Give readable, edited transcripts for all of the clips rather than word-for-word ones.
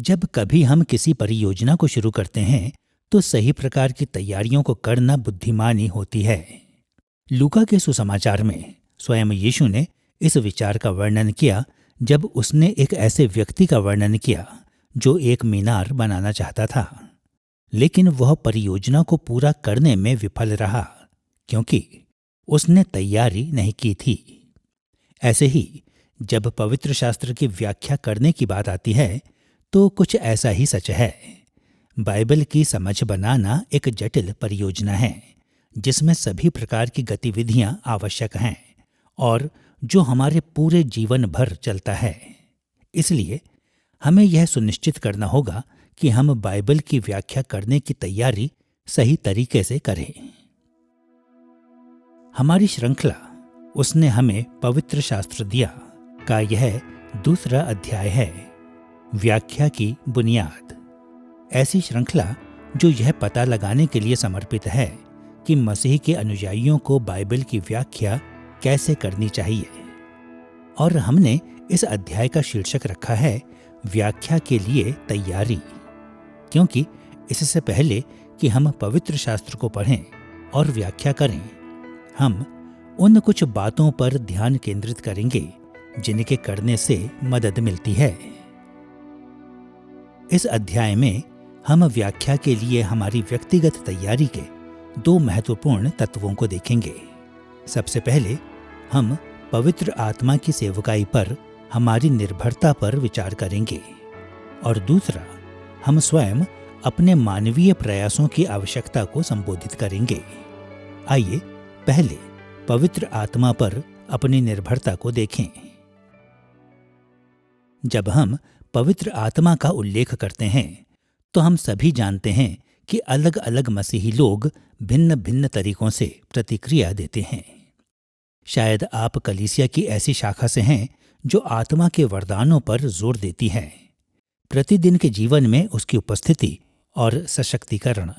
जब कभी हम किसी परियोजना को शुरू करते हैं तो सही प्रकार की तैयारियों को करना बुद्धिमानी होती है। लूका के सुसमाचार में स्वयं यीशु ने इस विचार का वर्णन किया जब उसने एक ऐसे व्यक्ति का वर्णन किया जो एक मीनार बनाना चाहता था, लेकिन वह परियोजना को पूरा करने में विफल रहा क्योंकि उसने तैयारी नहीं की थी। ऐसे ही जब पवित्र शास्त्र की व्याख्या करने की बात आती है तो कुछ ऐसा ही सच है। बाइबल की समझ बनाना एक जटिल परियोजना है जिसमें सभी प्रकार की गतिविधियां आवश्यक हैं और जो हमारे पूरे जीवन भर चलता है। इसलिए हमें यह सुनिश्चित करना होगा कि हम बाइबल की व्याख्या करने की तैयारी सही तरीके से करें। हमारी श्रृंखला उसने हमें पवित्र शास्त्र दिया का यह दूसरा अध्याय है, व्याख्या की बुनियाद। ऐसी श्रृंखला जो यह पता लगाने के लिए समर्पित है कि मसीह के अनुयायियों को बाइबल की व्याख्या कैसे करनी चाहिए। और हमने इस अध्याय का शीर्षक रखा है व्याख्या के लिए तैयारी, क्योंकि इससे पहले कि हम पवित्र शास्त्र को पढ़ें और व्याख्या करें, हम उन कुछ बातों पर ध्यान केंद्रित करेंगे जिनके करने से मदद मिलती है। इस अध्याय में हम व्याख्या के लिए हमारी व्यक्तिगत तैयारी के दो महत्वपूर्ण तत्वों को देखेंगे। सबसे पहले हम पवित्र आत्मा की सेवकाई पर हमारी निर्भरता पर विचार करेंगे और दूसरा हम स्वयं अपने मानवीय प्रयासों की आवश्यकता को संबोधित करेंगे। आइए पहले पवित्र आत्मा पर अपनी निर्भरता को देखें। जब हम पवित्र आत्मा का उल्लेख करते हैं तो हम सभी जानते हैं कि अलग अलग मसीही लोग भिन्न भिन्न तरीकों से प्रतिक्रिया देते हैं। शायद आप कलीसिया की ऐसी शाखा से हैं जो आत्मा के वरदानों पर जोर देती है, प्रतिदिन के जीवन में उसकी उपस्थिति और सशक्तिकरण।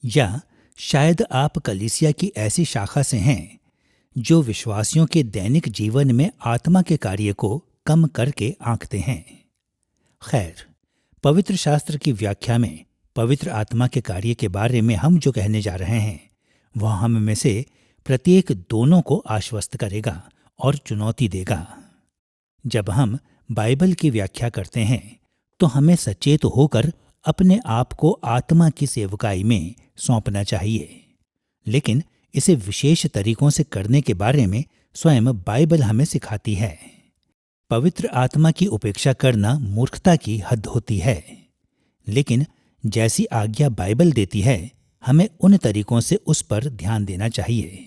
या शायद आप कलीसिया की ऐसी शाखा से हैं जो विश्वासियों के दैनिक जीवन में आत्मा के कार्य को कम करके आंकते हैं। खैर, पवित्र शास्त्र की व्याख्या में पवित्र आत्मा के कार्य के बारे में हम जो कहने जा रहे हैं वह हम में से प्रत्येक दोनों को आश्वस्त करेगा और चुनौती देगा। जब हम बाइबल की व्याख्या करते हैं तो हमें सचेत होकर अपने आप को आत्मा की सेवकाई में सौंपना चाहिए, लेकिन इसे विशेष तरीकों से करने के बारे में स्वयं बाइबल हमें सिखाती है। पवित्र आत्मा की उपेक्षा करना मूर्खता की हद होती है, लेकिन जैसी आज्ञा बाइबल देती है हमें उन तरीकों से उस पर ध्यान देना चाहिए।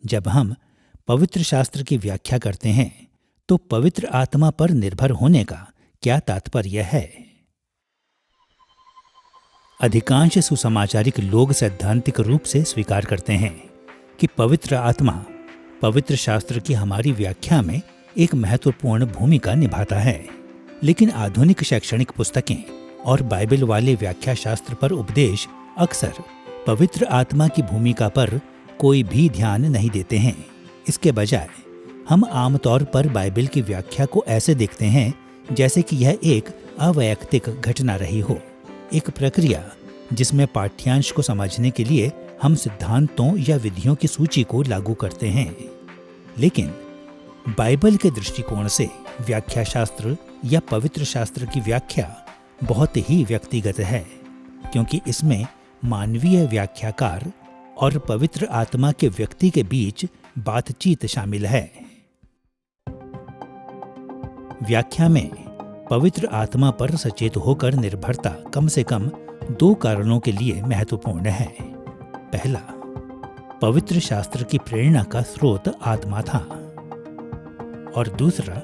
जब हम पवित्र शास्त्र की व्याख्या करते हैं तो पवित्र आत्मा पर निर्भर होने का क्या तात्पर्य है? अधिकांश सुसमाचारिक लोग सैद्धांतिक रूप से स्वीकार करते हैं कि पवित्र आत्मा पवित्र शास्त्र की हमारी व्याख्या में एक महत्वपूर्ण भूमिका निभाता है, लेकिन आधुनिक शैक्षणिक पुस्तकें और बाइबल वाले व्याख्या शास्त्र पर उपदेश अक्सर पवित्र आत्मा की भूमिका पर कोई भी ध्यान नहीं देते हैं। इसके बजाय हम आमतौर पर बाइबल की व्याख्या को ऐसे देखते हैं जैसे कि यह एक अवैयक्तिक घटना रही हो, एक प्रक्रिया जिसमें पाठ्यांश को समझने के लिए हम सिद्धांतों या विधियों की सूची को लागू करते हैं। लेकिन बाइबल के दृष्टिकोण से व्याख्या शास्त्र या पवित्र शास्त्र की व्याख्या बहुत ही व्यक्तिगत है, क्योंकि इसमें मानवीय व्याख्याकार और पवित्र आत्मा के व्यक्ति के बीच बातचीत शामिल है। व्याख्या में पवित्र आत्मा पर सचेत होकर निर्भरता कम से कम दो कारणों के लिए महत्वपूर्ण है। पहला, पवित्र शास्त्र की प्रेरणा का स्रोत आत्मा था, और दूसरा,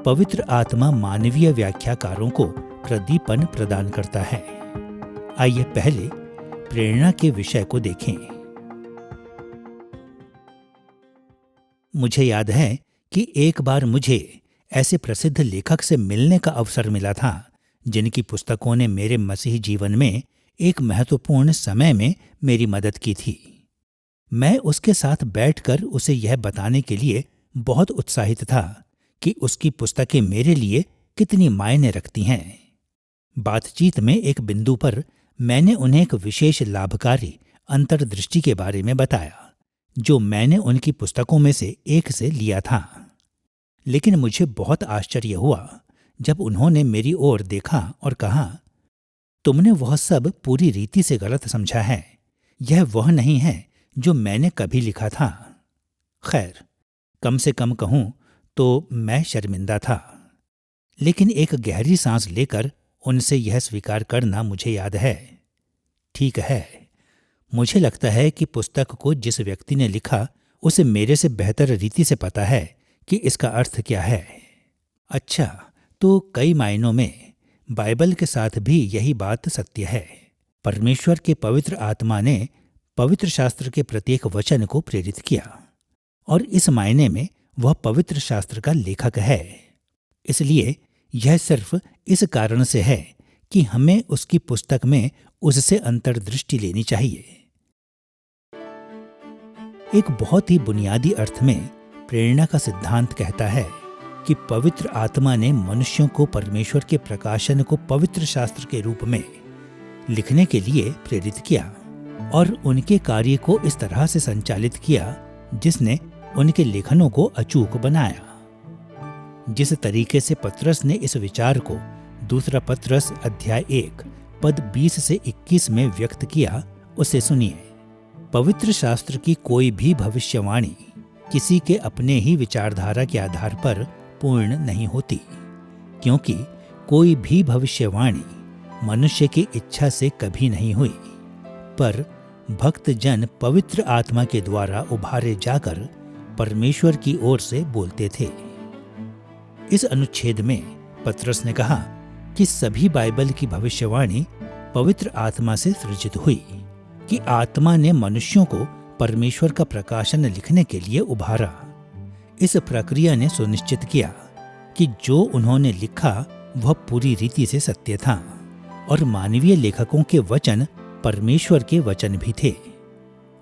पवित्र आत्मा मानवीय व्याख्याकारों को प्रदीपन प्रदान करता है। आइए पहले प्रेरणा के विषय को देखें। मुझे याद है कि एक बार मुझे ऐसे प्रसिद्ध लेखक से मिलने का अवसर मिला था जिनकी पुस्तकों ने मेरे मसीही जीवन में एक महत्वपूर्ण समय में मेरी मदद की थी। मैं उसके साथ बैठकर उसे यह बताने के लिए बहुत उत्साहित था कि उसकी पुस्तकें मेरे लिए कितनी मायने रखती हैं। बातचीत में एक बिंदु पर मैंने उन्हें एक विशेष लाभकारी अंतर्दृष्टि के बारे में बताया जो मैंने उनकी पुस्तकों में से एक से लिया था। लेकिन मुझे बहुत आश्चर्य हुआ जब उन्होंने मेरी ओर देखा और कहा, तुमने वह सब पूरी रीति से गलत समझा है। यह वह नहीं है जो मैंने कभी लिखा था। खैर, कम से कम कहूं तो मैं शर्मिंदा था, लेकिन एक गहरी सांस लेकर उनसे यह स्वीकार करना मुझे याद है, ठीक है, मुझे लगता है कि पुस्तक को जिस व्यक्ति ने लिखा उसे मेरे से बेहतर रीति से पता है कि इसका अर्थ क्या है। अच्छा, तो कई मायनों में बाइबल के साथ भी यही बात सत्य है। परमेश्वर के पवित्र आत्मा ने पवित्र शास्त्र के प्रत्येक वचन को प्रेरित किया और इस मायने में वह पवित्र शास्त्र का लेखक है। इसलिए यह सिर्फ इस कारण से है कि हमें उसकी पुस्तक में उससे अंतर्दृष्टि लेनी चाहिए। एक बहुत ही बुनियादी अर्थ में प्रेरणा का सिद्धांत कहता है कि पवित्र आत्मा ने मनुष्यों को परमेश्वर के प्रकाशन को पवित्र शास्त्र के रूप में लिखने के लिए प्रेरित किया और उनके कार्य को इस तरह से संचालित किया जिसने उनके लेखनों को अचूक बनाया। जिस तरीके से पतरस ने इस विचार को दूसरा पतरस अध्याय 1 पद 20 से 21 में व्यक्त किया, उसे सुनिए। पवित्र शास्त्र की कोई भी भविष्यवाणी किसी के अपने ही विचारधारा के आधार पर पूर्ण नहीं होती, क्योंकि कोई भी भविष्यवाणी मनुष्य की इच्छा से कभी नहीं हुई, पर भक्त जन पवित्र आत्मा के द्वारा उभारे जाकर परमेश्वर की ओर से बोलते थे। इस अनुच्छेद में पतरस ने कहा कि सभी बाइबल की भविष्यवाणी पवित्र आत्मा से सृजित हुई, कि आत्मा ने मनुष्यों को परमेश्वर का प्रकाशन लिखने के लिए उभारा। इस प्रक्रिया ने सुनिश्चित किया कि जो उन्होंने लिखा वह पूरी रीति से सत्य था और मानवीय लेखकों के वचन परमेश्वर के वचन भी थे।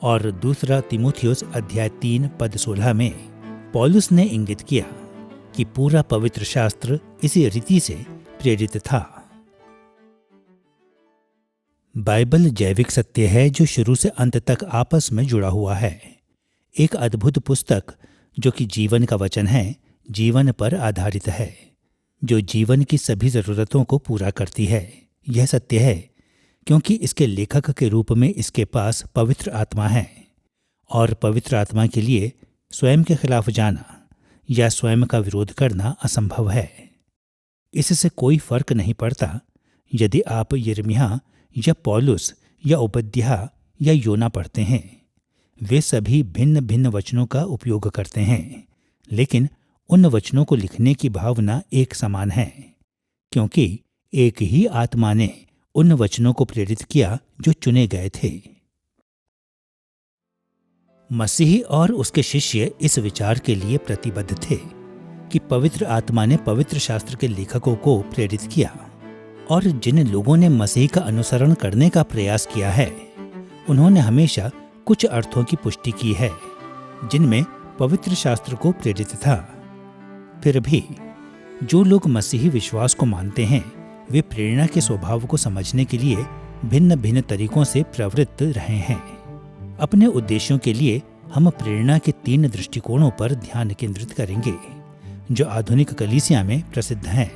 और दूसरा तीमुथियुस अध्याय 3 पद 16 में पौलुस ने इंगित किया कि पूरा पवित्र शास्त्र इसी रीति से प्रेरित था। बाइबल जैविक सत्य है जो शुरू से अंत तक आपस में जुड़ा हुआ है। एक अद्भुत पुस्तक जो कि जीवन का वचन है, जीवन पर आधारित है, जो जीवन की सभी जरूरतों को पूरा करती है। यह सत्य है क्योंकि इसके लेखक के रूप में इसके पास पवित्र आत्मा है और पवित्र आत्मा के लिए स्वयं के खिलाफ जाना या स्वयं का विरोध करना असंभव है। इससे कोई फर्क नहीं पड़ता यदि आप यिर्मयाह या पौलुस या ओबद्याह या योना पढ़ते हैं। वे सभी भिन्न भिन्न वचनों का उपयोग करते हैं, लेकिन उन वचनों को लिखने की भावना एक समान है, क्योंकि एक ही आत्मा ने उन वचनों को प्रेरित किया जो चुने गए थे। मसीह और उसके शिष्य इस विचार के लिए प्रतिबद्ध थे कि पवित्र आत्मा ने पवित्र शास्त्र के लेखकों को प्रेरित किया, और जिन लोगों ने मसीह का अनुसरण करने का प्रयास किया है उन्होंने हमेशा कुछ अर्थों की पुष्टि की है जिनमें पवित्र शास्त्र को प्रेरित था। फिर भी जो लोग मसीही विश्वास को मानते हैं वे प्रेरणा के स्वभाव को समझने के लिए भिन्न भिन्न तरीकों से प्रवृत्त रहे हैं। अपने उद्देश्यों के लिए हम प्रेरणा के 3 दृष्टिकोणों पर ध्यान केंद्रित करेंगे जो आधुनिक कलीसिया में प्रसिद्ध हैं।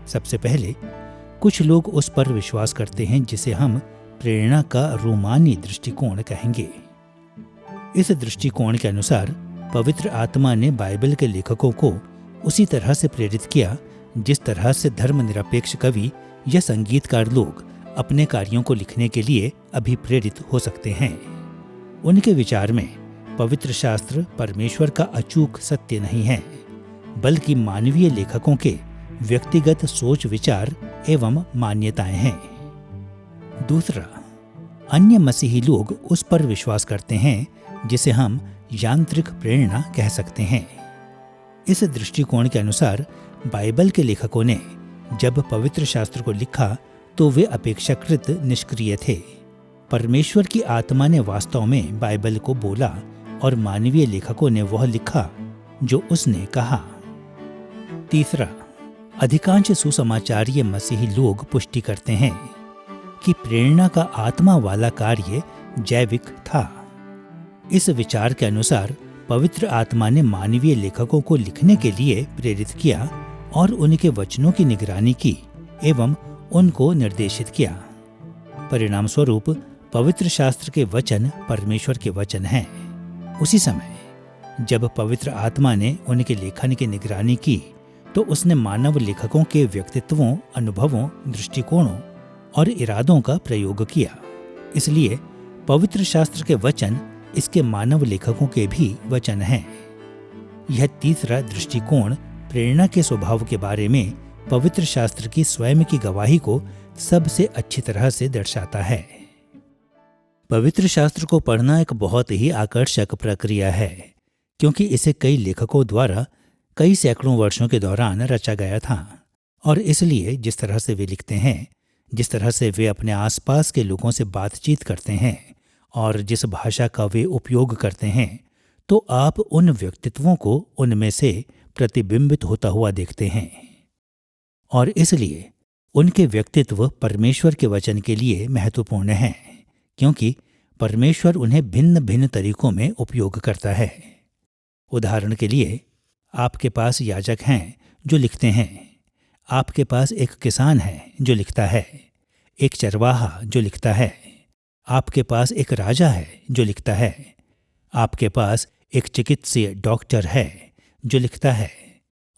सबसे पहले कुछ लोग उस पर विश्वास करते हैं जिसे हम प्रेरणा का रोमानी दृष्टिकोण कहेंगे। इस दृष्टिकोण के अनुसार पवित्र आत्मा ने बाइबल के लेखकों को उसी तरह से प्रेरित किया जिस तरह से धर्मनिरपेक्ष कवि या संगीतकार लोग अपने कार्यों को लिखने के लिए अभिप्रेरित हो सकते हैं। उनके विचार में पवित्र शास्त्र परमेश्वर का अचूक सत्य नहीं है, बल्कि मानवीय लेखकों के व्यक्तिगत सोच विचार एवं मान्यताएं हैं। दूसरा, अन्य मसीही लोग उस पर विश्वास करते हैं जिसे हम यांत्रिक प्रेरणा कह सकते हैं। इस दृष्टिकोण के अनुसार बाइबल के लेखकों ने जब पवित्र शास्त्र को लिखा तो वे अपेक्षाकृत निष्क्रिय थे। परमेश्वर की आत्मा ने वास्तव में बाइबल को बोला और मानवीय लेखकों ने वह लिखा जो उसने कहा। तीसरा, अधिकांश सुसमाचारीय मसीही लोग पुष्टि करते हैं कि प्रेरणा का आत्मा वाला कार्य जैविक था। इस विचार के अनुसार पवित्र आत्मा ने मानवीय लेखकों को लिखने के लिए प्रेरित किया और उनके वचनों की निगरानी की एवं उनको निर्देशित किया। परिणाम स्वरूप पवित्र शास्त्र के वचन परमेश्वर के वचन हैं। उसी समय जब पवित्र आत्मा ने उनके लेखन की निगरानी की तो उसने मानव लेखकों के व्यक्तित्वों, अनुभवों, दृष्टिकोणों और इरादों का प्रयोग किया। इसलिए पवित्र शास्त्र के वचन इसके मानव लेखकों के भी वचन हैं। यह तीसरा दृष्टिकोण प्रेरणा के स्वभाव के बारे में पवित्र शास्त्र की स्वयं की गवाही को सबसे अच्छी तरह से दर्शाता है। पवित्र शास्त्र को पढ़ना एक बहुत ही आकर्षक प्रक्रिया है, क्योंकि इसे कई लेखकों द्वारा कई सैकड़ों वर्षों के दौरान रचा गया था और इसलिए जिस तरह से वे लिखते हैं, जिस तरह से वे अपने आसपास के लोगों से बातचीत करते हैं और जिस भाषा का वे उपयोग करते हैं, तो आप उन व्यक्तित्वों को उनमें से प्रतिबिंबित होता हुआ देखते हैं और इसलिए उनके व्यक्तित्व परमेश्वर के वचन के लिए महत्वपूर्ण हैं, क्योंकि परमेश्वर उन्हें भिन्न भिन्न तरीकों में उपयोग करता है। उदाहरण के लिए, आपके पास याजक हैं जो लिखते हैं, आपके पास एक किसान है जो लिखता है, एक चरवाहा जो लिखता है, आपके पास एक राजा है जो लिखता है, आपके पास एक चिकित्सीय डॉक्टर है जो लिखता है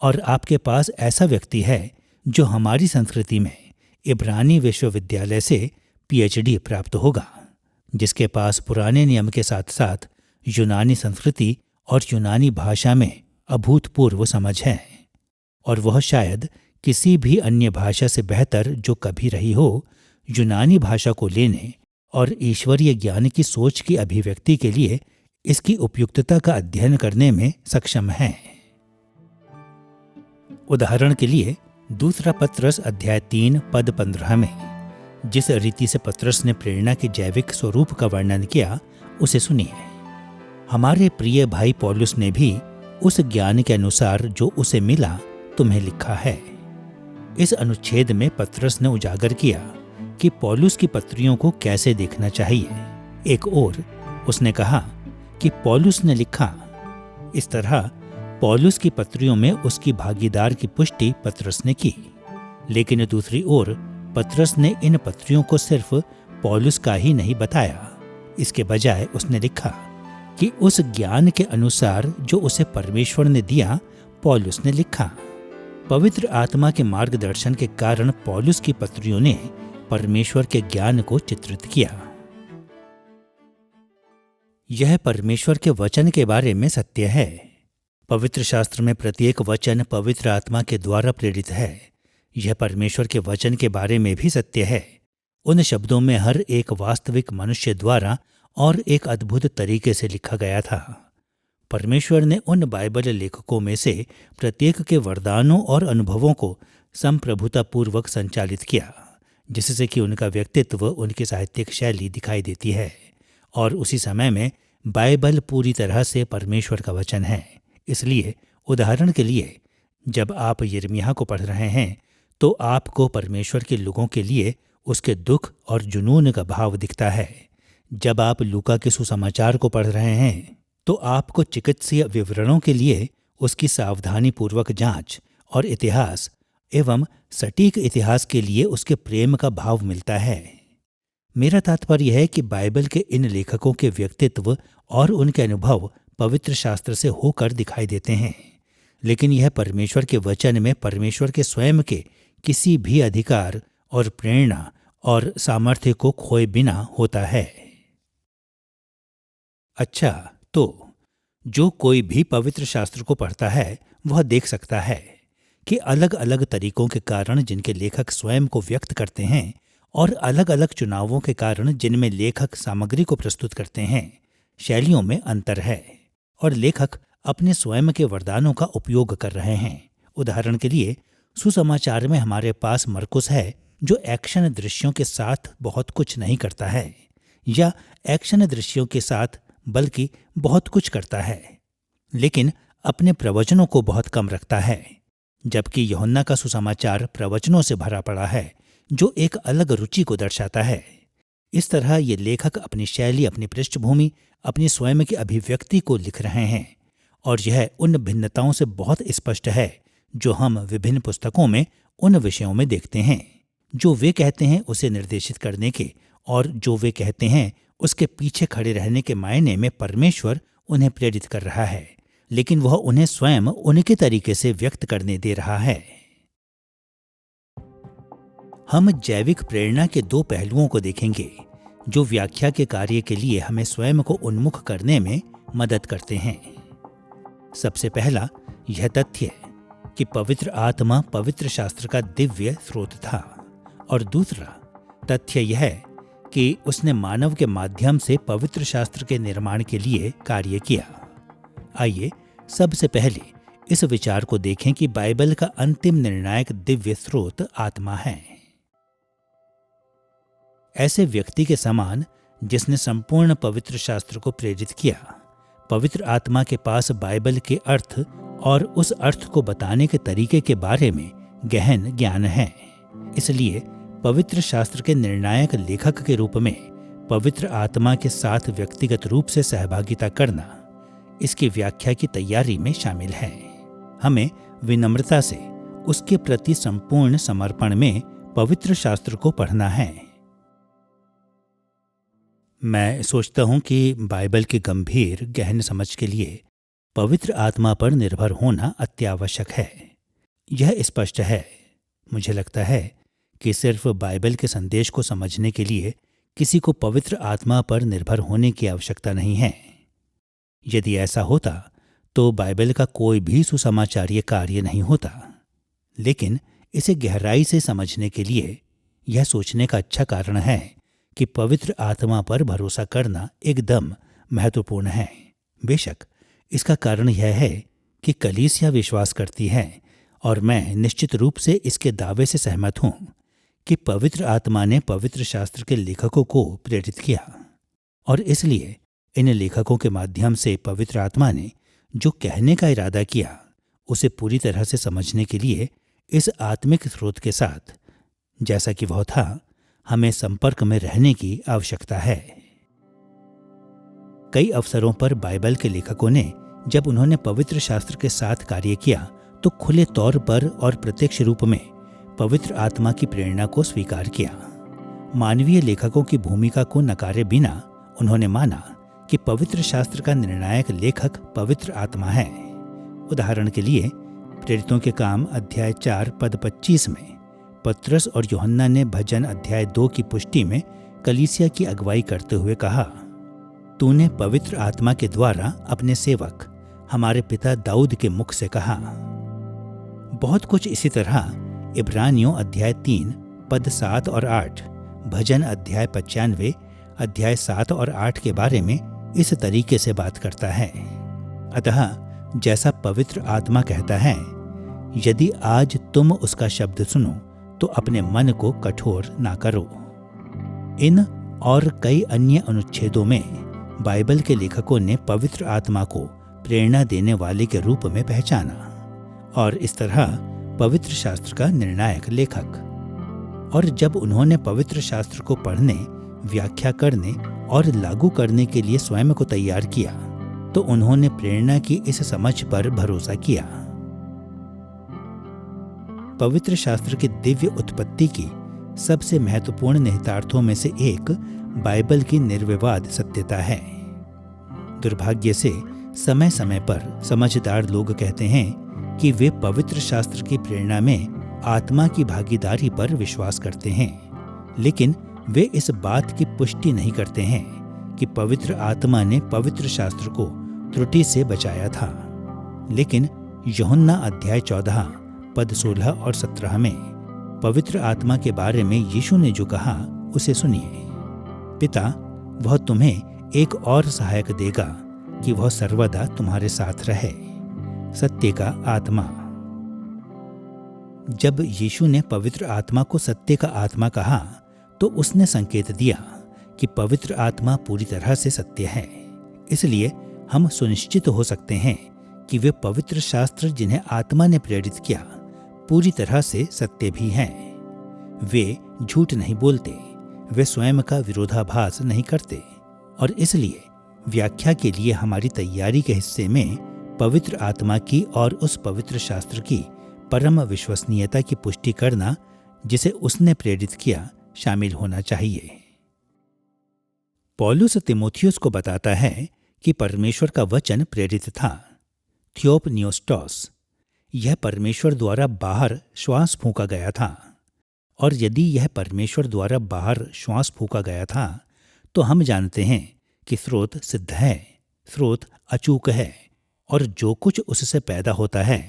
और आपके पास ऐसा व्यक्ति है जो हमारी संस्कृति में इब्रानी विश्वविद्यालय से पीएचडी प्राप्त होगा, जिसके पास पुराने नियम के साथ साथ यूनानी संस्कृति और यूनानी भाषा में अभूतपूर्व समझ है और वह शायद किसी भी अन्य भाषा से बेहतर जो कभी रही हो, यूनानी भाषा को लेने और ईश्वरीय ज्ञान की सोच की अभिव्यक्ति के लिए इसकी उपयुक्तता का अध्ययन करने में सक्षम है। उदाहरण के लिए, दूसरा पत्रस अध्याय 3 पद 15 में जिस रीति से पत्रस ने प्रेरणा के जैविक स्वरूप का वर्णन किया, उसे सुनिए। हमारे प्रिय भाई पौलुस ने भी उस ज्ञान के अनुसार जो उसे मिला तुम्हें लिखा है। इस अनुच्छेद में पत्रस ने उजागर किया कि पौलुस की पत्रियों को कैसे देखना चाहिए। एक ओर उसने कहा कि पौलुस ने लिखा, इस तरह पौलुस की पत्रियों में उसकी भागीदार की पुष्टि पत्रस ने की। लेकिन दूसरी ओर पत्रस ने इन पत्रियों को सिर्फ पौलुस का ही नहीं बताया, इसके बजाय उसने लिखा कि उस ज्ञान के अनुसार जो उसे परमेश्वर ने दिया, पौलुस ने लिखा। पवित्र आत्मा के मार्गदर्शन के कारण पौलुस की पत्रियों ने परमेश्वर के ज्ञान को चित्रित किया। यह परमेश्वर के वचन के बारे में सत्य है। पवित्र शास्त्र में प्रत्येक वचन पवित्र आत्मा के द्वारा प्रेरित है। यह परमेश्वर के वचन के बारे में भी सत्य है। उन शब्दों में हर एक वास्तविक मनुष्य द्वारा और एक अद्भुत तरीके से लिखा गया था। परमेश्वर ने उन बाइबल लेखकों में से प्रत्येक के वरदानों और अनुभवों को संप्रभुतापूर्वक संचालित किया, जिससे कि उनका व्यक्तित्व, उनकी साहित्यिक शैली दिखाई देती है। और उसी समय में बाइबल पूरी तरह से परमेश्वर का वचन है। इसलिए उदाहरण के लिए, जब आप यिर्मयाह को पढ़ रहे हैं तो आपको परमेश्वर के लोगों के लिए उसके दुख और जुनून का भाव दिखता है। जब आप लूका के सुसमाचार को पढ़ रहे हैं तो आपको चिकित्सीय विवरणों के लिए उसकी सावधानीपूर्वक जांच और इतिहास एवं सटीक इतिहास के लिए उसके प्रेम का भाव मिलता है। मेरा तात्पर्य है कि बाइबल के इन लेखकों के व्यक्तित्व और उनके अनुभव पवित्र शास्त्र से होकर दिखाई देते हैं, लेकिन यह परमेश्वर के वचन में परमेश्वर के स्वयं के किसी भी अधिकार और प्रेरणा और सामर्थ्य को खोए बिना होता है। अच्छा, तो जो कोई भी पवित्र शास्त्र को पढ़ता है वह देख सकता है कि अलग अलग तरीकों के कारण जिनके लेखक स्वयं को व्यक्त करते हैं और अलग अलग चुनावों के कारण जिनमें लेखक सामग्री को प्रस्तुत करते हैं, शैलियों में अंतर है और लेखक अपने स्वयं के वरदानों का उपयोग कर रहे हैं। उदाहरण के लिए, सुसमाचार में हमारे पास मरकुस है जो एक्शन दृश्यों के साथ बहुत कुछ नहीं करता है, या एक्शन दृश्यों के साथ बल्कि बहुत कुछ करता है, लेकिन अपने प्रवचनों को बहुत कम रखता है। जबकि यूहन्ना का सुसमाचार प्रवचनों से भरा पड़ा है जो एक अलग रुचि को दर्शाता है। इस तरह ये लेखक अपनी शैली, अपनी पृष्ठभूमि, अपनी स्वयं की अभिव्यक्ति को लिख रहे हैं और यह उन भिन्नताओं से बहुत स्पष्ट है जो हम विभिन्न पुस्तकों में उन विषयों में देखते हैं। जो वे कहते हैं उसे निर्देशित करने के और जो वे कहते हैं उसके पीछे खड़े रहने के मायने में परमेश्वर उन्हें प्रेरित कर रहा है, लेकिन वह उन्हें स्वयं उनके तरीके से व्यक्त करने दे रहा है। हम जैविक प्रेरणा के दो पहलुओं को देखेंगे जो व्याख्या के कार्य के लिए हमें स्वयं को उन्मुख करने में मदद करते हैं। सबसे पहला यह तथ्य कि पवित्र आत्मा पवित्र शास्त्र का दिव्य स्रोत था, और दूसरा तथ्य यह है कि उसने मानव के माध्यम से पवित्र शास्त्र के निर्माण के लिए कार्य किया। आइए सबसे पहले इस विचार को देखें कि बाइबल का अंतिम निर्णायक दिव्य स्रोत आत्मा है। ऐसे व्यक्ति के समान जिसने संपूर्ण पवित्र शास्त्र को प्रेरित किया, पवित्र आत्मा के पास बाइबल के अर्थ और उस अर्थ को बताने के तरीके के बारे में गहन ज्ञान है। इसलिए पवित्र शास्त्र के निर्णायक लेखक के रूप में पवित्र आत्मा के साथ व्यक्तिगत रूप से सहभागिता करना इसकी व्याख्या की तैयारी में शामिल है। हमें विनम्रता से उसके प्रति संपूर्ण समर्पण में पवित्र शास्त्र को पढ़ना है। मैं सोचता हूं कि बाइबल की गंभीर गहन समझ के लिए पवित्र आत्मा पर निर्भर होना अत्यावश्यक है। यह स्पष्ट है। मुझे लगता है कि सिर्फ बाइबल के संदेश को समझने के लिए किसी को पवित्र आत्मा पर निर्भर होने की आवश्यकता नहीं है। यदि ऐसा होता तो बाइबल का कोई भी सुसमाचारीय कार्य नहीं होता। लेकिन इसे गहराई से समझने के लिए यह सोचने का अच्छा कारण है कि पवित्र आत्मा पर भरोसा करना एकदम महत्वपूर्ण है। बेशक इसका कारण यह है कि कलीसिया विश्वास करती है, और मैं निश्चित रूप से इसके दावे से सहमत हूं कि पवित्र आत्मा ने पवित्र शास्त्र के लेखकों को प्रेरित किया, और इसलिए इन लेखकों के माध्यम से पवित्र आत्मा ने जो कहने का इरादा किया उसे पूरी तरह से समझने के लिए इस आत्मिक स्रोत के साथ, जैसा कि वह था, हमें संपर्क में रहने की आवश्यकता है। कई अवसरों पर बाइबल के लेखकों ने जब उन्होंने पवित्र शास्त्र के साथ कार्य किया तो खुले तौर पर और प्रत्यक्ष रूप में पवित्र आत्मा की प्रेरणा को स्वीकार किया। मानवीय लेखकों की भूमिका को नकारे बिना उन्होंने माना कि पवित्र शास्त्र का निर्णायक लेखक पवित्र आत्मा है। उदाहरण के लिए प्रेरितों के काम अध्याय 4 पद 25 में पतरस और यूहन्ना ने भजन अध्याय 2 की पुष्टि में कलीसिया की अगुवाई करते हुए कहा, तूने पवित्र आत्मा के द्वारा अपने सेवक हमारे पिता दाऊद के मुख से कहा। बहुत कुछ इसी तरह इब्रानियों अध्याय 3 पद 7 और 8, भजन अध्याय 95 अध्याय 7 और 8 के बारे में इस तरीके से बात करता है। अतः जैसा पवित्र आत्मा कहता है, यदि आज तुम उसका शब्द सुनो तो अपने मन को कठोर ना करो। इन और कई अन्य अनुच्छेदों में बाइबल के लेखकों ने पवित्र आत्मा को प्रेरणा देने वाले के रूप में पहचाना, और इस तरह पवित्र शास्त्र का निर्णायक लेखक। और जब उन्होंने पवित्र शास्त्र को पढ़ने, व्याख्या करने और लागू करने के लिए स्वयं को तैयार किया तो उन्होंने प्रेरणा की इस समझ पर भरोसा किया। पवित्र शास्त्र की दिव्य उत्पत्ति की सबसे महत्वपूर्ण निहितार्थों में से एक बाइबल की निर्विवाद सत्यता है। दुर्भाग्य से समय समय पर समझदार लोग कहते हैं कि वे पवित्र शास्त्र की प्रेरणा में आत्मा की भागीदारी पर विश्वास करते हैं, लेकिन वे इस बात की पुष्टि नहीं करते हैं कि पवित्र आत्मा ने पवित्र शास्त्र को त्रुटि से बचाया था। लेकिन यूहन्ना अध्याय 14 पद 16 और 17 में पवित्र आत्मा के बारे में यीशु ने जो कहा उसे सुनिए। पिता, वह तुम्हें एक और सहायक देगा कि वह सर्वदा तुम्हारे साथ रहे, सत्य का आत्मा। जब यीशु ने पवित्र आत्मा को सत्य का आत्मा कहा तो उसने संकेत दिया कि पवित्र आत्मा पूरी तरह से सत्य है। इसलिए हम सुनिश्चित हो सकते हैं कि वे पवित्र शास्त्र जिन्हें आत्मा ने प्रेरित किया पूरी तरह से सत्य भी हैं। वे झूठ नहीं बोलते, वे स्वयं का विरोधाभास नहीं करते, और इसलिए व्याख्या के लिए हमारी तैयारी के हिस्से में पवित्र आत्मा की और उस पवित्र शास्त्र की परम विश्वसनीयता की पुष्टि करना जिसे उसने प्रेरित किया शामिल होना चाहिए। पौलुस तीमुथियुस को बताता है कि परमेश्वर का वचन प्रेरित था, थियोपनियोस्टोस। यह परमेश्वर द्वारा बाहर श्वास फूंका गया था, और यदि यह परमेश्वर द्वारा बाहर श्वास फूंका गया था तो हम जानते हैं कि स्रोत सिद्ध है, स्रोत अचूक है, और जो कुछ उससे पैदा होता है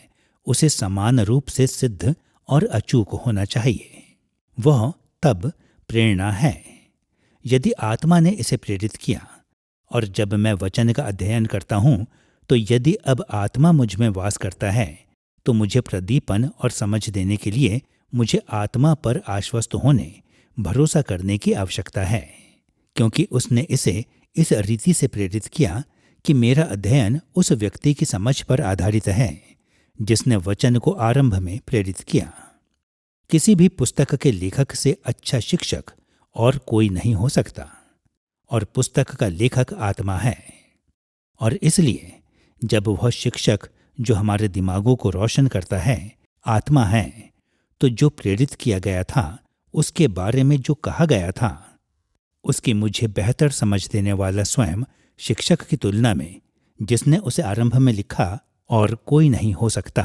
उसे समान रूप से सिद्ध और अचूक होना चाहिए। वह तब प्रेरणा है। यदि आत्मा ने इसे प्रेरित किया, और जब मैं वचन का अध्ययन करता हूँ तो यदि अब आत्मा मुझ में वास करता है तो मुझे प्रदीपन और समझ देने के लिए मुझे आत्मा पर आश्वस्त होने, भरोसा करने की आवश्यकता है, क्योंकि उसने इसे इस रीति से प्रेरित किया कि मेरा अध्ययन उस व्यक्ति की समझ पर आधारित है जिसने वचन को आरंभ में प्रेरित किया। किसी भी पुस्तक के लेखक से अच्छा शिक्षक और कोई नहीं हो सकता, और पुस्तक का लेखक आत्मा है। और इसलिए जब वह शिक्षक जो हमारे दिमागों को रोशन करता है आत्मा है, तो जो प्रेरित किया गया था उसके बारे में जो कहा गया था उसकी मुझे बेहतर समझ देने वाला स्वयं शिक्षक की तुलना में जिसने उसे आरंभ में लिखा और कोई नहीं हो सकता।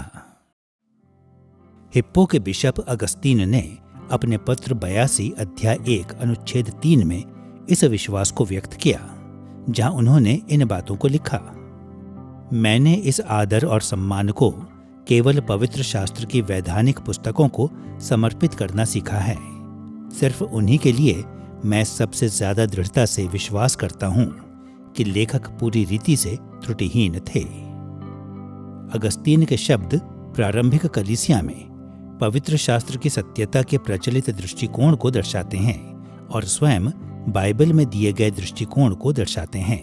हिप्पो के बिशप अगस्तीन ने अपने पत्र 82 अध्याय 1 अनुच्छेद 3 में इस विश्वास को व्यक्त किया, जहां उन्होंने इन बातों को लिखा। मैंने इस आदर और सम्मान को केवल पवित्र शास्त्र की वैधानिक पुस्तकों को समर्पित करना सीखा है। सिर्फ उन्हीं के लिए मैं सबसे ज्यादा दृढ़ता से विश्वास करता हूं कि लेखक पूरी रीति से त्रुटिहीन थे। अगस्तीन के शब्द प्रारंभिक कलीसिया में पवित्र शास्त्र की सत्यता के प्रचलित दृष्टिकोण को दर्शाते हैं और स्वयं बाइबल में दिए गए दृष्टिकोण को दर्शाते हैं।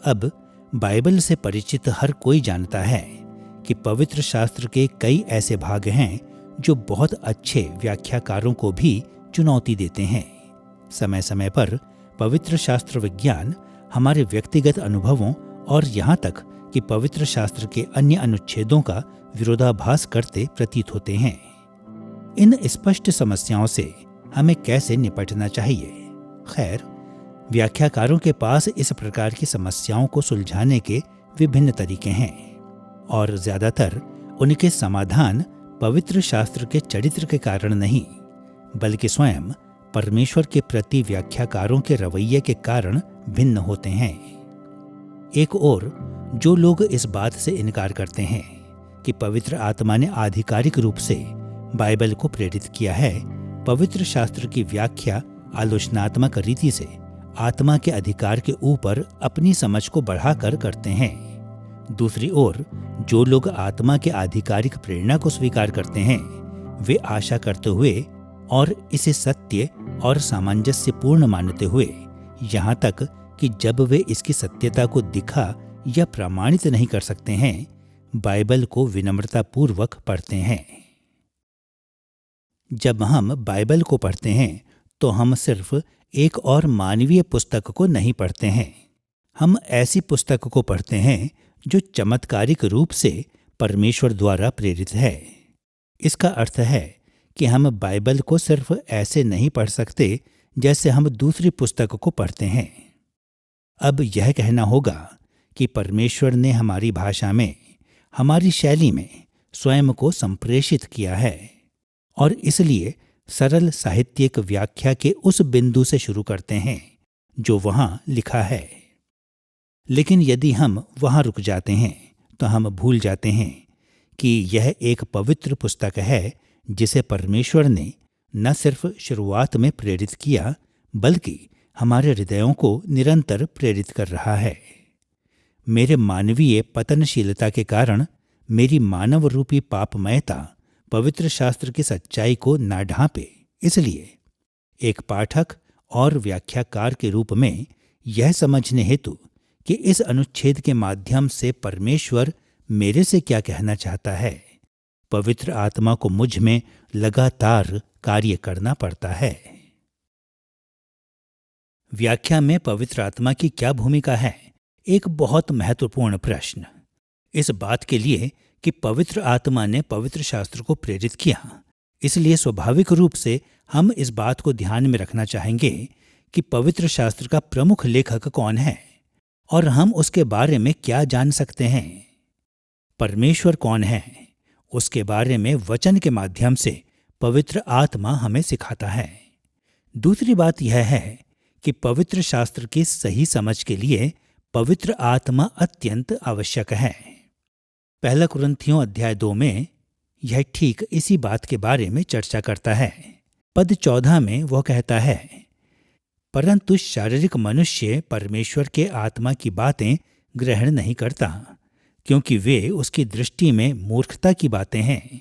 अब बाइबल से परिचित हर कोई जानता है कि पवित्र शास्त्र के कई ऐसे भाग हैं जो बहुत अच्छे व्याख्याकारों को भी चुनौती देते हैं। समय समय पर पवित्र शास्त्र विज्ञान हमारे व्यक्तिगत अनुभवों और यहाँ तक कि पवित्र शास्त्र के अन्य अनुच्छेदों का विरोधाभास करते प्रतीत होते हैं। इन स्पष्ट समस्याओं से हमें कैसे निपटना चाहिए? खैर, व्याख्याकारों के पास इस प्रकार की समस्याओं को सुलझाने के विभिन्न तरीके हैं, और ज्यादातर उनके समाधान पवित्र शास्त्र के चरित्र के कारण नहीं, बल्कि स्वयं परमेश्वर के प्रति व्याख्याकारों के रवैये के कारण भिन्न होते हैं। एक ओर जो लोग इस बात से इनकार करते हैं कि पवित्र आत्मा ने आधिकारिक रूप से बाइबल को प्रेरित किया है, पवित्र शास्त्र की व्याख्या आलोचनात्मक रीति से आत्मा के अधिकार के ऊपर अपनी समझ को बढ़ाकर करते हैं। दूसरी ओर जो लोग आत्मा के आधिकारिक प्रेरणा को स्वीकार करते हैं, वे आशा करते हुए और इसे सत्य और सामंजस्यपूर्ण मानते हुए, यहाँ तक कि जब वे इसकी सत्यता को दिखा या प्रमाणित नहीं कर सकते हैं, बाइबल को विनम्रतापूर्वक पढ़ते हैं। जब हम बाइबल को पढ़ते हैं तो हम सिर्फ एक और मानवीय पुस्तक को नहीं पढ़ते हैं, हम ऐसी पुस्तक को पढ़ते हैं जो चमत्कारिक रूप से परमेश्वर द्वारा प्रेरित है। इसका अर्थ है कि हम बाइबल को सिर्फ ऐसे नहीं पढ़ सकते जैसे हम दूसरी पुस्तक को पढ़ते हैं। अब यह कहना होगा कि परमेश्वर ने हमारी भाषा में, हमारी शैली में स्वयं को संप्रेषित किया है, और इसलिए सरल साहित्यिक व्याख्या के उस बिंदु से शुरू करते हैं जो वहां लिखा है। लेकिन यदि हम वहां रुक जाते हैं तो हम भूल जाते हैं कि यह एक पवित्र पुस्तक है जिसे परमेश्वर ने न सिर्फ शुरुआत में प्रेरित किया, बल्कि हमारे हृदयों को निरंतर प्रेरित कर रहा है। मेरे मानवीय पतनशीलता के कारण मेरी मानव रूपी पापमयता पवित्र शास्त्र की सच्चाई को ना ढांपे, इसलिए एक पाठक और व्याख्याकार के रूप में यह समझने हेतु कि इस अनुच्छेद के माध्यम से परमेश्वर मेरे से क्या कहना चाहता है, पवित्र आत्मा को मुझ में लगातार कार्य करना पड़ता है। व्याख्या में पवित्र आत्मा की क्या भूमिका है? एक बहुत महत्वपूर्ण प्रश्न। इस बात के लिए कि पवित्र आत्मा ने पवित्र शास्त्र को प्रेरित किया, इसलिए स्वाभाविक रूप से हम इस बात को ध्यान में रखना चाहेंगे कि पवित्र शास्त्र का प्रमुख लेखक कौन है और हम उसके बारे में क्या जान सकते हैं। परमेश्वर कौन है, उसके बारे में वचन के माध्यम से पवित्र आत्मा हमें सिखाता है। दूसरी बात यह है कि पवित्र शास्त्र की सही समझ के लिए पवित्र आत्मा अत्यंत आवश्यक है। पहला कुरिन्थियों अध्याय 2 में यह ठीक इसी बात के बारे में चर्चा करता है। पद 14 में वह कहता है, परंतु शारीरिक मनुष्य परमेश्वर के आत्मा की बातें ग्रहण नहीं करता, क्योंकि वे उसकी दृष्टि में मूर्खता की बातें हैं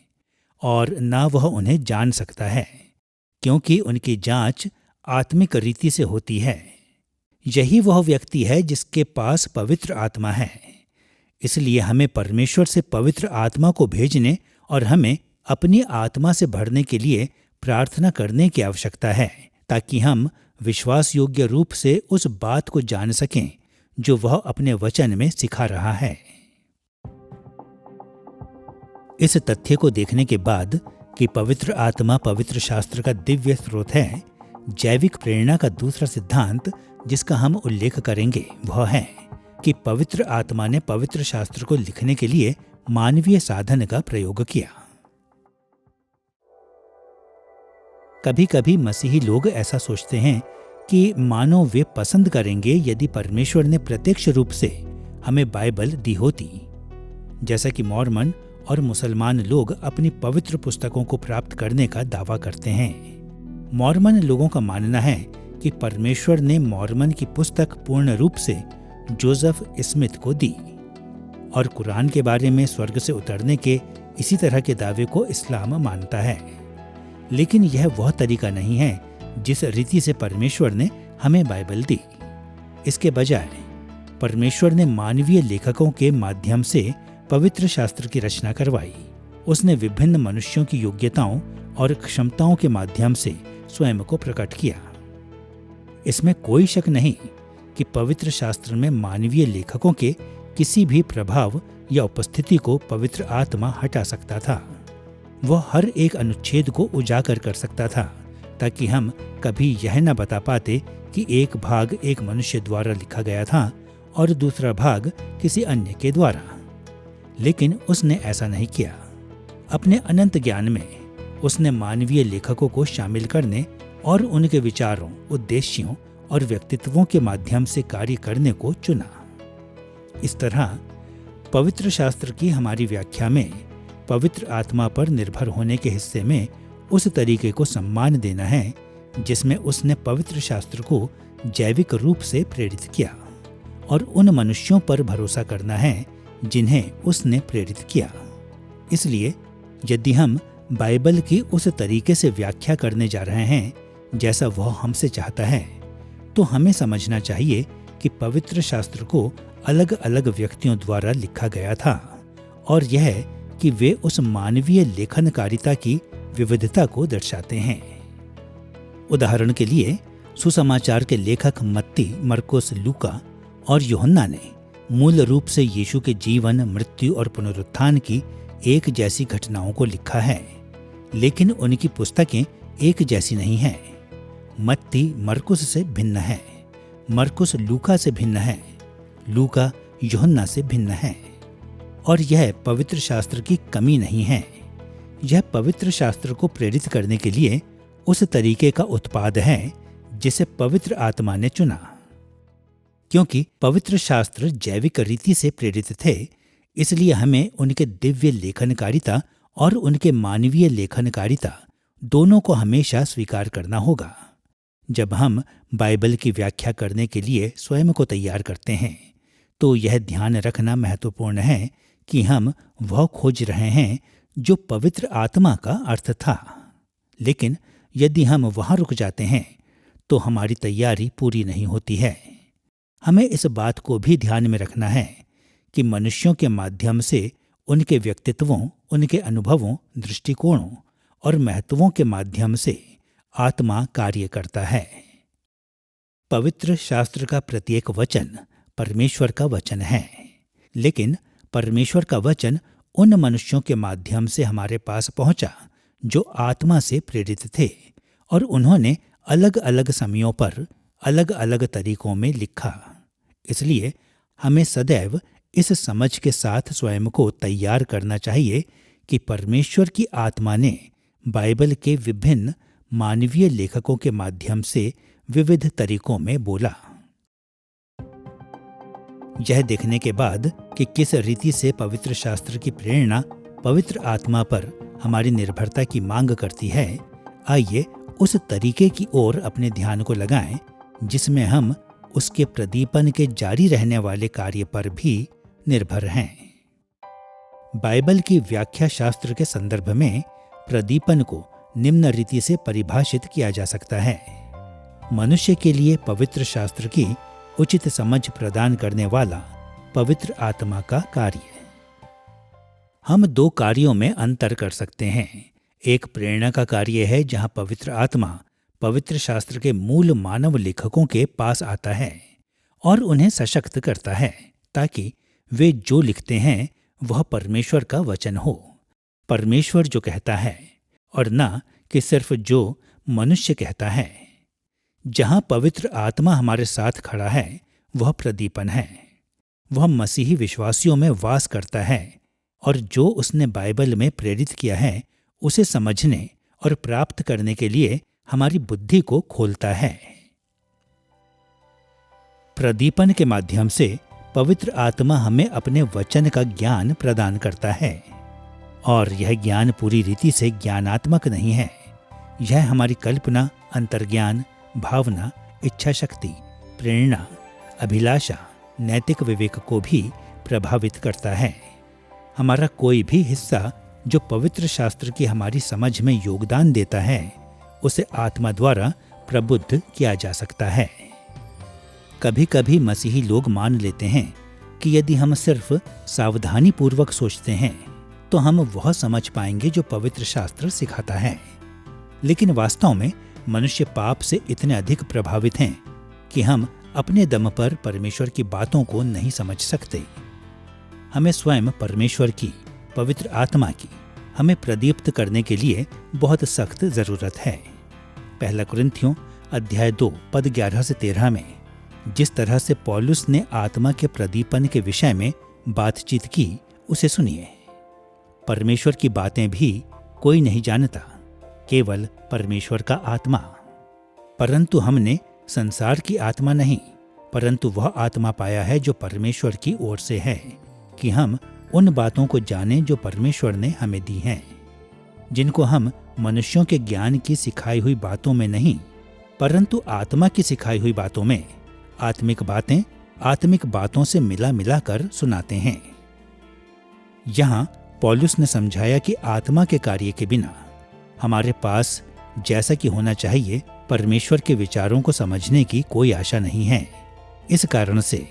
और ना वह उन्हें जान सकता है, क्योंकि उनकी जांच आत्मिक रीति से होती है। यही वह व्यक्ति है जिसके पास पवित्र आत्मा है। इसलिए हमें परमेश्वर से पवित्र आत्मा को भेजने और हमें अपनी आत्मा से भरने के लिए प्रार्थना करने की आवश्यकता है, ताकि हम विश्वास योग्य रूप से उस बात को जान सकें जो वह अपने वचन में सिखा रहा है। इस तथ्य को देखने के बाद कि पवित्र आत्मा पवित्र शास्त्र का दिव्य स्रोत है, जैविक प्रेरणा का दूसरा सिद्धांत जिसका हम उल्लेख करेंगे वह है कि पवित्र आत्मा ने पवित्र शास्त्र को लिखने के लिए मानवीय साधन का प्रयोग किया। कभी कभी मसीही लोग ऐसा सोचते हैं कि मानो वे पसंद करेंगे यदि परमेश्वर ने प्रत्यक्ष रूप से हमें बाइबल दी होती, जैसा कि मॉर्मन और मुसलमान लोग अपनी पवित्र पुस्तकों को प्राप्त करने का दावा करते हैं। मॉर्मन लोगों का मानना है कि परमेश्वर ने मॉर्मन की पुस्तक पूर्ण रूप से जोसेफ स्मिथ को दी और कुरान के बारे में स्वर्ग से उतरने के इसी तरह के दावे को इस्लाम मानता है। लेकिन यह वह तरीका नहीं है जिस रीति से परमेश्वर ने हमें बाइबल दी। इसके बजाय परमेश्वर ने मानवीय लेखकों के माध्यम से पवित्र शास्त्र की रचना करवाई। उसने विभिन्न मनुष्यों की योग्यताओं और क्षमताओं के माध्यम से स्वयं को प्रकट किया। इसमें कोई शक नहीं कि पवित्र शास्त्र में मानवीय लेखकों के किसी भी प्रभाव या उपस्थिति को पवित्र आत्मा हटा सकता था। वह हर एक अनुच्छेद को उजागर कर सकता था, ताकि हम कभी यह न बता पाते कि एक भाग एक मनुष्य द्वारा लिखा गया था और दूसरा भाग किसी अन्य के द्वारा। लेकिन उसने ऐसा नहीं किया। अपने अनंत ज्ञान में उसने मानवीय लेखकों को शामिल करने और उनके विचारों, उद्देश्यों और व्यक्तित्वों के माध्यम से कार्य करने को चुना। इस तरह पवित्र शास्त्र की हमारी व्याख्या में पवित्र आत्मा पर निर्भर होने के हिस्से में उस तरीके को सम्मान देना है जिसमें उसने पवित्र शास्त्र को जैविक रूप से प्रेरित किया, और उन मनुष्यों पर भरोसा करना है जिन्हें उसने प्रेरित किया। इसलिए यदि हम बाइबल की उस तरीके से व्याख्या करने जा रहे हैं जैसा वह हमसे चाहता है, तो हमें समझना चाहिए कि पवित्र शास्त्र को अलग अलग व्यक्तियों द्वारा लिखा गया था, और यह कि वे उस मानवीय लेखनकारिता की विविधता को दर्शाते हैं। उदाहरण के लिए सुसमाचार के लेखक मत्ती, मरकुस, लूका और यूहन्ना ने मूल रूप से यीशु के जीवन, मृत्यु और पुनरुत्थान की एक जैसी घटनाओं को लिखा है, लेकिन उनकी पुस्तकें एक जैसी नहीं हैं। मत्ती मरकुस से भिन्न है, मरकुस लूका से भिन्न है, लूका यूहन्ना से भिन्न है। और यह पवित्र शास्त्र की कमी नहीं है, यह पवित्र शास्त्र को प्रेरित करने के लिए उस तरीके का उत्पाद है जिसे पवित्र आत्मा ने चुना। क्योंकि पवित्र शास्त्र जैविक रीति से प्रेरित थे, इसलिए हमें उनके दिव्य लेखनकारिता और उनके मानवीय लेखनकारिता दोनों को हमेशा स्वीकार करना होगा। जब हम बाइबल की व्याख्या करने के लिए स्वयं को तैयार करते हैं, तो यह ध्यान रखना महत्वपूर्ण है कि हम वह खोज रहे हैं जो पवित्र आत्मा का अर्थ था। लेकिन यदि हम वहां रुक जाते हैं तो हमारी तैयारी पूरी नहीं होती है। हमें इस बात को भी ध्यान में रखना है कि मनुष्यों के माध्यम से उनके व्यक्तित्वों, उनके अनुभवों, दृष्टिकोणों और महत्वों के माध्यम से आत्मा कार्य करता है। पवित्र शास्त्र का प्रत्येक वचन परमेश्वर का वचन है, लेकिन परमेश्वर का वचन उन मनुष्यों के माध्यम से हमारे पास पहुंचा जो आत्मा से प्रेरित थे, और उन्होंने अलग अलग समयों पर अलग अलग तरीकों में लिखा। इसलिए हमें सदैव इस समझ के साथ स्वयं को तैयार करना चाहिए कि परमेश्वर की आत्मा ने बाइबल के विभिन्न मानवीय लेखकों के माध्यम से विविध तरीकों में बोला। यह देखने के बाद कि किस रीति से पवित्र शास्त्र की प्रेरणा पवित्र आत्मा पर हमारी निर्भरता की मांग करती है, आइए उस तरीके की ओर अपने ध्यान को लगाएं जिसमें हम उसके प्रदीपन के जारी रहने वाले कार्य पर भी निर्भर हैं। बाइबल की व्याख्या शास्त्र के संदर्भ में प्रदीपन को निम्न रीति से परिभाषित किया जा सकता है। मनुष्य के लिए पवित्र शास्त्र की उचित समझ प्रदान करने वाला पवित्र आत्मा का कार्य। हम दो कार्यों में अंतर कर सकते हैं। एक प्रेरणा का कार्य है जहां पवित्र आत्मा पवित्र शास्त्र के मूल मानव लेखकों के पास आता है और उन्हें सशक्त करता है ताकि वे जो लिखते हैं वह परमेश्वर का वचन हो, परमेश्वर जो कहता है, और न कि सिर्फ जो मनुष्य कहता है। जहां पवित्र आत्मा हमारे साथ खड़ा है वह प्रदीपन है। वह मसीही विश्वासियों में वास करता है और जो उसने बाइबल में प्रेरित किया है उसे समझने और प्राप्त करने के लिए हमारी बुद्धि को खोलता है। प्रदीपन के माध्यम से पवित्र आत्मा हमें अपने वचन का ज्ञान प्रदान करता है, और यह ज्ञान पूरी रीति से ज्ञानात्मक नहीं है। यह हमारी कल्पना, अंतर्ज्ञान, भावना, इच्छा शक्ति, प्रेरणा, अभिलाषा, नैतिक विवेक को भी प्रभावित करता है। हमारा कोई भी हिस्सा जो पवित्र शास्त्र की हमारी समझ में योगदान देता है उसे आत्मा द्वारा प्रबुद्ध किया जा सकता है। कभी कभी मसीही लोग मान लेते हैं कि यदि हम सिर्फ सावधानी पूर्वक सोचते हैं तो हम वह समझ पाएंगे जो पवित्र शास्त्र सिखाता है। लेकिन वास्तव में मनुष्य पाप से इतने अधिक प्रभावित हैं कि हम अपने दम पर परमेश्वर की बातों को नहीं समझ सकते। हमें स्वयं परमेश्वर की, पवित्र आत्मा की, हमें प्रदीप्त करने के लिए बहुत सख्त जरूरत है। पहला कुरिन्थियों अध्याय 2 पद 11 से 13 में जिस तरह से पौलुस ने आत्मा के प्रदीपन के विषय में बातचीत की उसे सुनिए। परमेश्वर की बातें भी कोई नहीं जानता, केवल परमेश्वर का आत्मा। परंतु हमने संसार की आत्मा नहीं, परंतु वह आत्मा पाया है जो परमेश्वर की ओर से है, कि हम उन बातों को जानें जो परमेश्वर ने हमें दी हैं, जिनको हम मनुष्यों के ज्ञान की सिखाई हुई बातों में नहीं, परंतु आत्मा की सिखाई हुई बातों में आत्मिक बातें आत्मिक बातों से मिला मिला कर सुनाते हैं। यहाँ पौलुस ने समझाया कि आत्मा के कार्य के बिना हमारे पास जैसा कि होना चाहिए परमेश्वर के विचारों को समझने की कोई आशा नहीं है। इस कारण से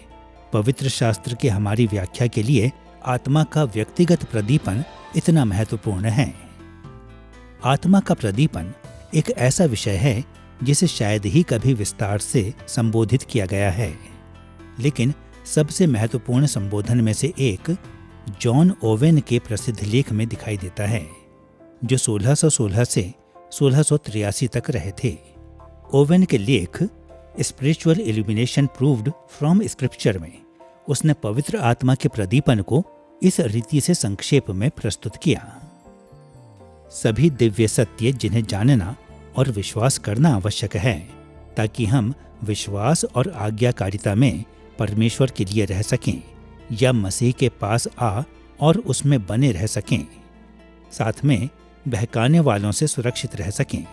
पवित्र शास्त्र की हमारी व्याख्या के लिए आत्मा का व्यक्तिगत प्रदीपन इतना महत्वपूर्ण है। आत्मा का प्रदीपन एक ऐसा विषय है जिसे शायद ही कभी विस्तार से संबोधित किया गया है, लेकिन सबसे महत्वपूर्ण संबोधन में से एक जॉन ओवेन के प्रसिद्ध लेख में दिखाई देता है, जो 1616 से 1683 तक रहे थे। ओवेन के लेख spiritual illumination proved from scripture में उसने पवित्र आत्मा के प्रदीपन को इस रीति से संक्षेप में प्रस्तुत किया। सभी दिव्य सत्य जिन्हें जानना और विश्वास करना आवश्यक है, ताकि हम विश्वास और आज्ञाकारिता में परमेश्वर के लिए रह सकें या मसीह के पास आ और उसमें बने रह सकें, साथ में बहकाने वालों से सुरक्षित रह सकें।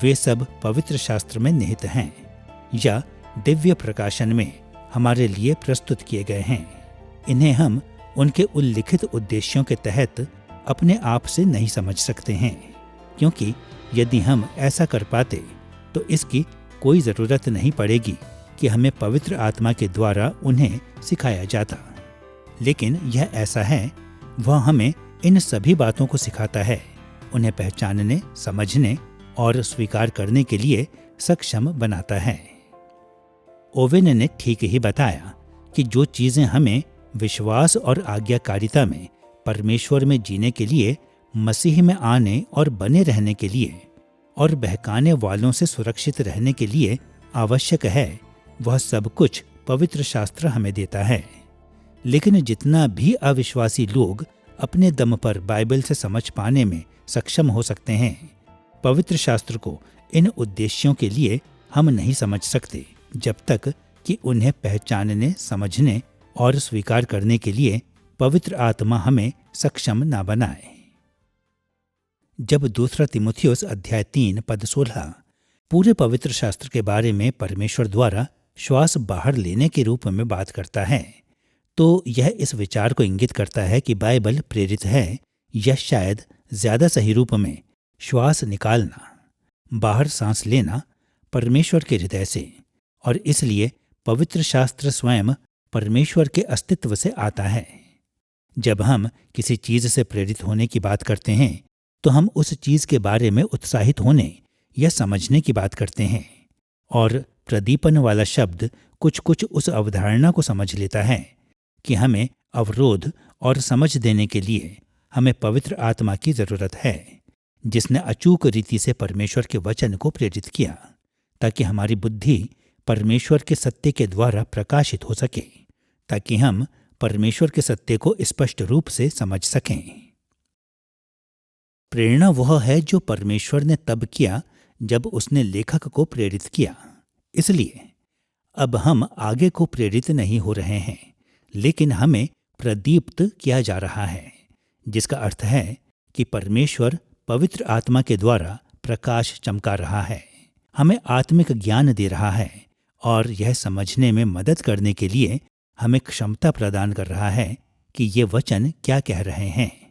वे सब पवित्र शास्त्र में निहित हैं या दिव्य प्रकाशन में हमारे लिए प्रस्तुत किए गए हैं। इन्हें हम उनके उल्लिखित उद्देश्यों के तहत अपने आप से नहीं समझ सकते हैं, क्योंकि यदि हम ऐसा कर पाते तो इसकी कोई ज़रूरत नहीं पड़ेगी कि हमें पवित्र आत्मा के द्वारा उन्हें सिखाया जाता। लेकिन यह ऐसा है वह हमें इन सभी बातों को सिखाता है, उन्हें पहचानने, समझने और स्वीकार करने के लिए सक्षम बनाता है। ओवेन ने ठीक ही बताया कि जो चीजें हमें विश्वास और आज्ञाकारिता में परमेश्वर में जीने के लिए, मसीह में आने और बने रहने के लिए और बहकाने वालों से सुरक्षित रहने के लिए आवश्यक है, वह सब कुछ पवित्र शास्त्र हमें देता है। लेकिन जितना भी अविश्वासी लोग अपने दम पर बाइबल से समझ पाने में सक्षम हो सकते हैं, पवित्र शास्त्र को इन उद्देश्यों के लिए हम नहीं समझ सकते जब तक कि उन्हें पहचानने, समझने और स्वीकार करने के लिए पवित्र आत्मा हमें सक्षम ना बनाए। जब दूसरा तीमुथियुस अध्याय 3 पद 16 पूरे पवित्र शास्त्र के बारे में परमेश्वर द्वारा श्वास बाहर लेने के रूप में बात करता है, तो यह इस विचार को इंगित करता है कि बाइबल प्रेरित है, या शायद ज्यादा सही रूप में श्वास निकालना, बाहर सांस लेना परमेश्वर के हृदय से, और इसलिए पवित्र शास्त्र स्वयं परमेश्वर के अस्तित्व से आता है। जब हम किसी चीज से प्रेरित होने की बात करते हैं, तो हम उस चीज के बारे में उत्साहित होने या समझने की बात करते हैं, और प्रदीपन वाला शब्द कुछ कुछ उस अवधारणा को समझ लेता है कि हमें अवरोध और समझ देने के लिए हमें पवित्र आत्मा की जरूरत है, जिसने अचूक रीति से परमेश्वर के वचन को प्रेरित किया, ताकि हमारी बुद्धि परमेश्वर के सत्य के द्वारा प्रकाशित हो सके, ताकि हम परमेश्वर के सत्य को स्पष्ट रूप से समझ सकें। प्रेरणा वह है जो परमेश्वर ने तब किया जब उसने लेखक को प्रेरित किया। इसलिए अब हम आगे को प्रेरित नहीं हो रहे हैं, लेकिन हमें प्रदीप्त किया जा रहा है, जिसका अर्थ है कि परमेश्वर पवित्र आत्मा के द्वारा प्रकाश चमका रहा है, हमें आत्मिक ज्ञान दे रहा है और यह समझने में मदद करने के लिए हमें क्षमता प्रदान कर रहा है कि ये वचन क्या कह रहे हैं।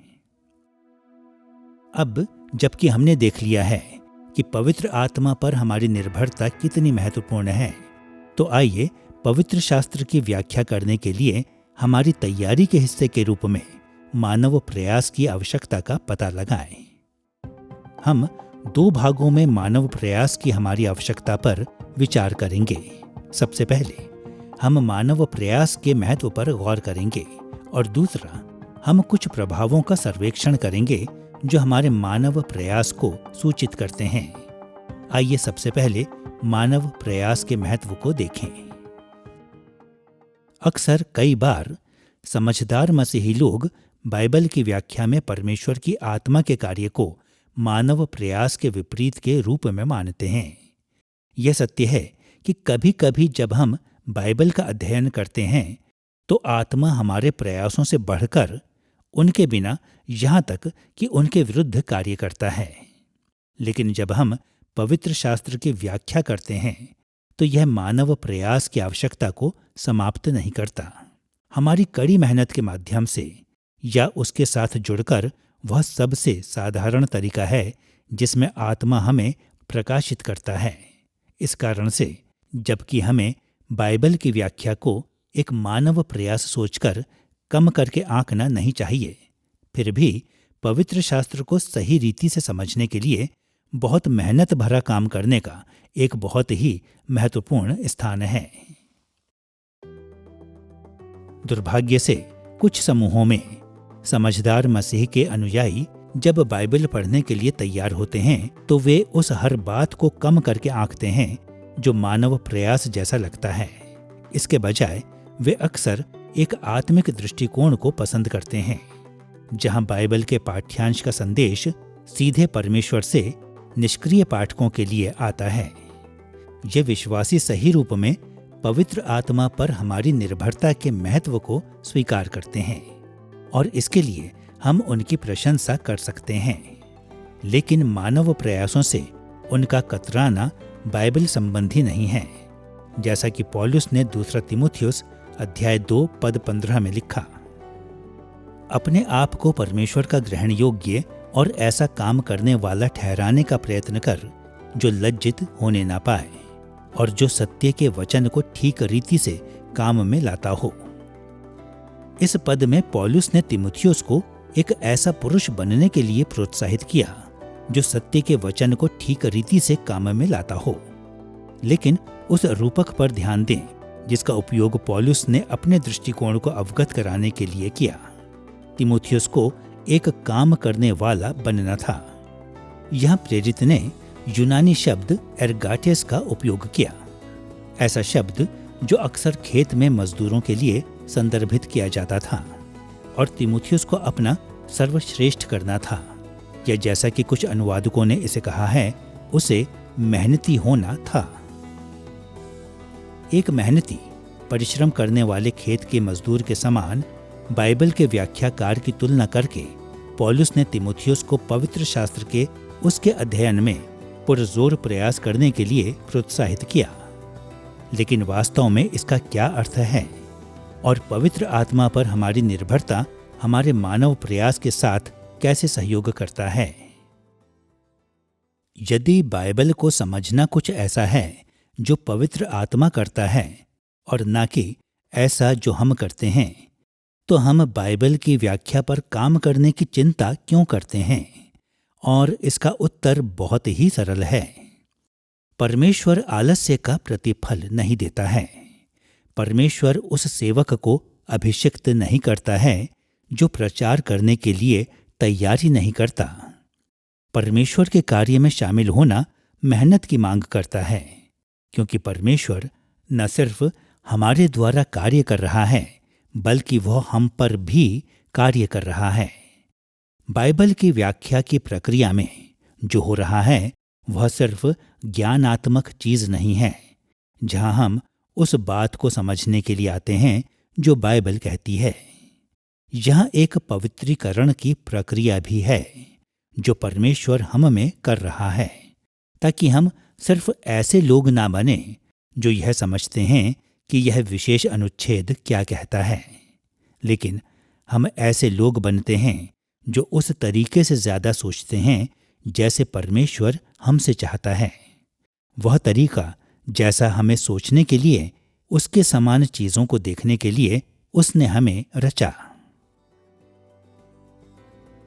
अब जबकि हमने देख लिया है कि पवित्र आत्मा पर हमारी निर्भरता कितनी महत्वपूर्ण है, तो आइए पवित्र शास्त्र की व्याख्या करने के लिए हमारी तैयारी के हिस्से के रूप में मानव प्रयास की आवश्यकता का पता लगाएं। हम 2 भागों में मानव प्रयास की हमारी आवश्यकता पर विचार करेंगे। सबसे पहले हम मानव प्रयास के महत्व पर गौर करेंगे, और दूसरा हम कुछ प्रभावों का सर्वेक्षण करेंगे जो हमारे मानव प्रयास को सूचित करते हैं। आइए सबसे पहले मानव प्रयास के महत्व को देखें। अक्सर कई बार समझदार मसीही लोग बाइबल की व्याख्या में परमेश्वर की आत्मा के कार्य को मानव प्रयास के विपरीत के रूप में मानते हैं। यह सत्य है कि कभी-कभी जब हम बाइबल का अध्ययन करते हैं, तो आत्मा हमारे प्रयासों से बढ़कर उनके बिना, यहाँ तक कि उनके विरुद्ध कार्य करता है। लेकिन जब हम पवित्र शास्त्र की व्याख्या करते हैं, तो यह मानव प्रयास की आवश्यकता को समाप्त नहीं करता। हमारी कड़ी मेहनत के माध्यम से या उसके साथ जुड़कर वह सबसे साधारण तरीका है जिसमें आत्मा हमें प्रकाशित करता है। इस कारण से जबकि हमें बाइबल की व्याख्या को एक मानव प्रयास सोचकर कम करके आंकना नहीं चाहिए, फिर भी पवित्र शास्त्र को सही रीति से समझने के लिए बहुत मेहनत भरा काम करने का एक बहुत ही महत्वपूर्ण स्थान है। दुर्भाग्य से कुछ समूहों में समझदार मसीह के अनुयायी जब बाइबल पढ़ने के लिए तैयार होते हैं, तो वे उस हर बात को कम करके आंकते हैं जो मानव प्रयास जैसा लगता है। इसके बजाय वे अक्सर एक आत्मिक दृष्टिकोण को पसंद करते हैं, जहां बाइबल के पाठ्यांश का संदेश सीधे परमेश्वर से निष्क्रिय पाठकों के लिए आता है। ये विश्वासी सही रूप में पवित्र आत्मा पर हमारी निर्भरता के महत्व को स्वीकार करते हैं, और इसके लिए हम उनकी प्रशंसा कर सकते हैं। लेकिन मानव प्रयासों से उनका कतराना बाइबल संबंधी नहीं है, जैसा कि पौलुस ने दूसरा तीमुथियुस अध्याय 2 पद 15 में लिखा। अपने आप को परमेश्वर का ग्रहण योग्य और ऐसा काम करने वाला ठहराने का प्रयत्न कर जो लज्जित होने ना पाए और जो सत्य के वचन को ठीक रीति से काम में लाता हो। इस पद में पौलुस ने तीमुथियुस को एक ऐसा पुरुष बनने के लिए प्रोत्साहित किया जो सत्य के वचन को ठीक रीति से काम में लाता हो। लेकिन उस रूपक पर ध्यान दें जिसका उपयोग पौलुस ने अपने दृष्टिकोण को अवगत कराने के लिए किया। तीमुथियुस को एक काम करने वाला बनना था। यहाँ प्रेरित ने यूनानी शब्द एर्गाटेस का उपयोग किया। ऐसा शब्द जो अक्सर खेत में मजदूरों के लिए संदर्भित किया जाता था और तीमुथियुस को अपना सर्वश्रेष्ठ करना था, या जैसा कि कुछ अनुवादकों ने इसे कहा है, उसे मेहनती होना था। एक मेहनती परिश्रम करने वाले खेत के मजदूर के समान बाइबल के व्याख्याकार की तुलना करके पौलुस ने तीमुथियुस को पवित्र शास्त्र के उसके अध्ययन में पुरजोर प्रयास करने के लिए प्रोत्साहित किया। लेकिन वास्तव में इसका क्या अर्थ है और पवित्र आत्मा पर हमारी निर्भरता हमारे मानव प्रयास के साथ कैसे सहयोग करता है? यदि बाइबल को समझना कुछ ऐसा है जो पवित्र आत्मा करता है और ना कि ऐसा जो हम करते हैं, तो हम बाइबल की व्याख्या पर काम करने की चिंता क्यों करते हैं? और इसका उत्तर बहुत ही सरल है। परमेश्वर आलस्य का प्रतिफल नहीं देता है। परमेश्वर उस सेवक को अभिषिक्त नहीं करता है जो प्रचार करने के लिए तैयारी नहीं करता। परमेश्वर के कार्य में शामिल होना मेहनत की मांग करता है, क्योंकि परमेश्वर न सिर्फ हमारे द्वारा कार्य कर रहा है, बल्कि वह हम पर भी कार्य कर रहा है। बाइबल की व्याख्या की प्रक्रिया में जो हो रहा है वह सिर्फ ज्ञानात्मक चीज नहीं है, जहां हम उस बात को समझने के लिए आते हैं जो बाइबल कहती है। यहाँ एक पवित्रीकरण की प्रक्रिया भी है जो परमेश्वर हम में कर रहा है, ताकि हम सिर्फ ऐसे लोग ना बने जो यह समझते हैं कि यह विशेष अनुच्छेद क्या कहता है, लेकिन हम ऐसे लोग बनते हैं जो उस तरीके से ज्यादा सोचते हैं जैसे परमेश्वर हमसे चाहता है। वह तरीका जैसा हमें सोचने के लिए, उसके समान चीजों को देखने के लिए उसने हमें रचा।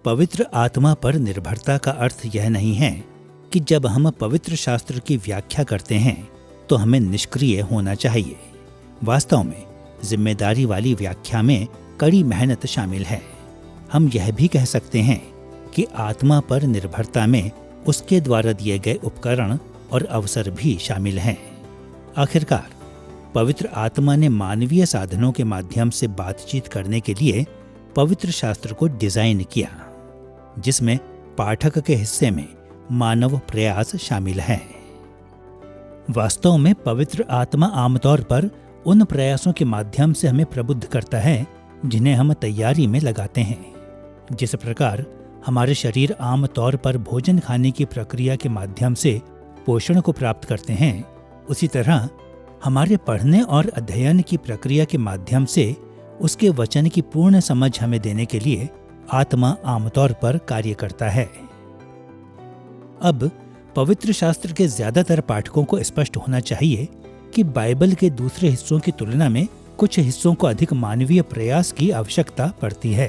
पवित्र आत्मा पर निर्भरता का अर्थ यह नहीं है कि जब हम पवित्र शास्त्र की व्याख्या करते हैं तो हमें निष्क्रिय होना चाहिए। वास्तव में जिम्मेदारी वाली व्याख्या में कड़ी मेहनत शामिल है। हम यह भी कह सकते हैं कि आत्मा पर निर्भरता में उसके द्वारा दिए गए उपकरण और अवसर भी शामिल हैं। आखिरकार पवित्र आत्मा ने मानवीय साधनों के माध्यम से बातचीत करने के लिए पवित्र शास्त्र को डिजाइन किया, जिसमें पाठक के हिस्से में मानव प्रयास शामिल है। वास्तव में पवित्र आत्मा आमतौर पर उन प्रयासों के माध्यम से हमें प्रबुद्ध करता है जिन्हें हम तैयारी में लगाते हैं। जिस प्रकार हमारे शरीर आम तौर पर भोजन खाने की प्रक्रिया के माध्यम से पोषण को प्राप्त करते हैं, उसी तरह हमारे पढ़ने और अध्ययन की प्रक्रिया के माध्यम से उसके वचन की पूर्ण समझ हमें देने के लिए आत्मा आमतौर पर कार्य करता है। अब पवित्र शास्त्र के ज्यादातर पाठकों को स्पष्ट होना चाहिए कि बाइबल के दूसरे हिस्सों की तुलना में कुछ हिस्सों को अधिक मानवीय प्रयास की आवश्यकता पड़ती है।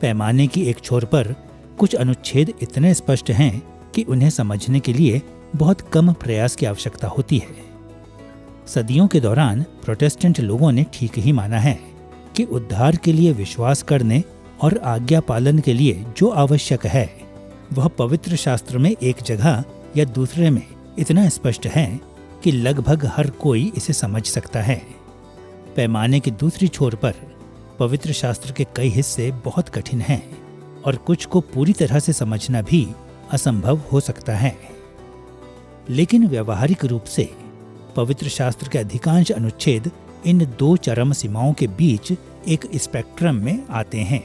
पैमाने की एक छोर पर कुछ अनुच्छेद इतने स्पष्ट हैं कि उन्हें समझने के लिए बहुत कम प्रयास की आवश्यकता होती है। सदियों के दौरान प्रोटेस्टेंट लोगों ने ठीक ही माना है कि उद्धार के लिए विश्वास करने और आज्ञा पालन के लिए जो आवश्यक है वह पवित्र शास्त्र में एक जगह या दूसरे में इतना स्पष्ट है कि लगभग हर कोई इसे समझ सकता है। पैमाने की दूसरी छोर पर पवित्र शास्त्र के कई हिस्से बहुत कठिन हैं और कुछ को पूरी तरह से समझना भी असंभव हो सकता है। लेकिन व्यावहारिक रूप से पवित्र शास्त्र के अधिकांश अनुच्छेद इन दो चरम सीमाओं के बीच एक स्पेक्ट्रम में आते हैं।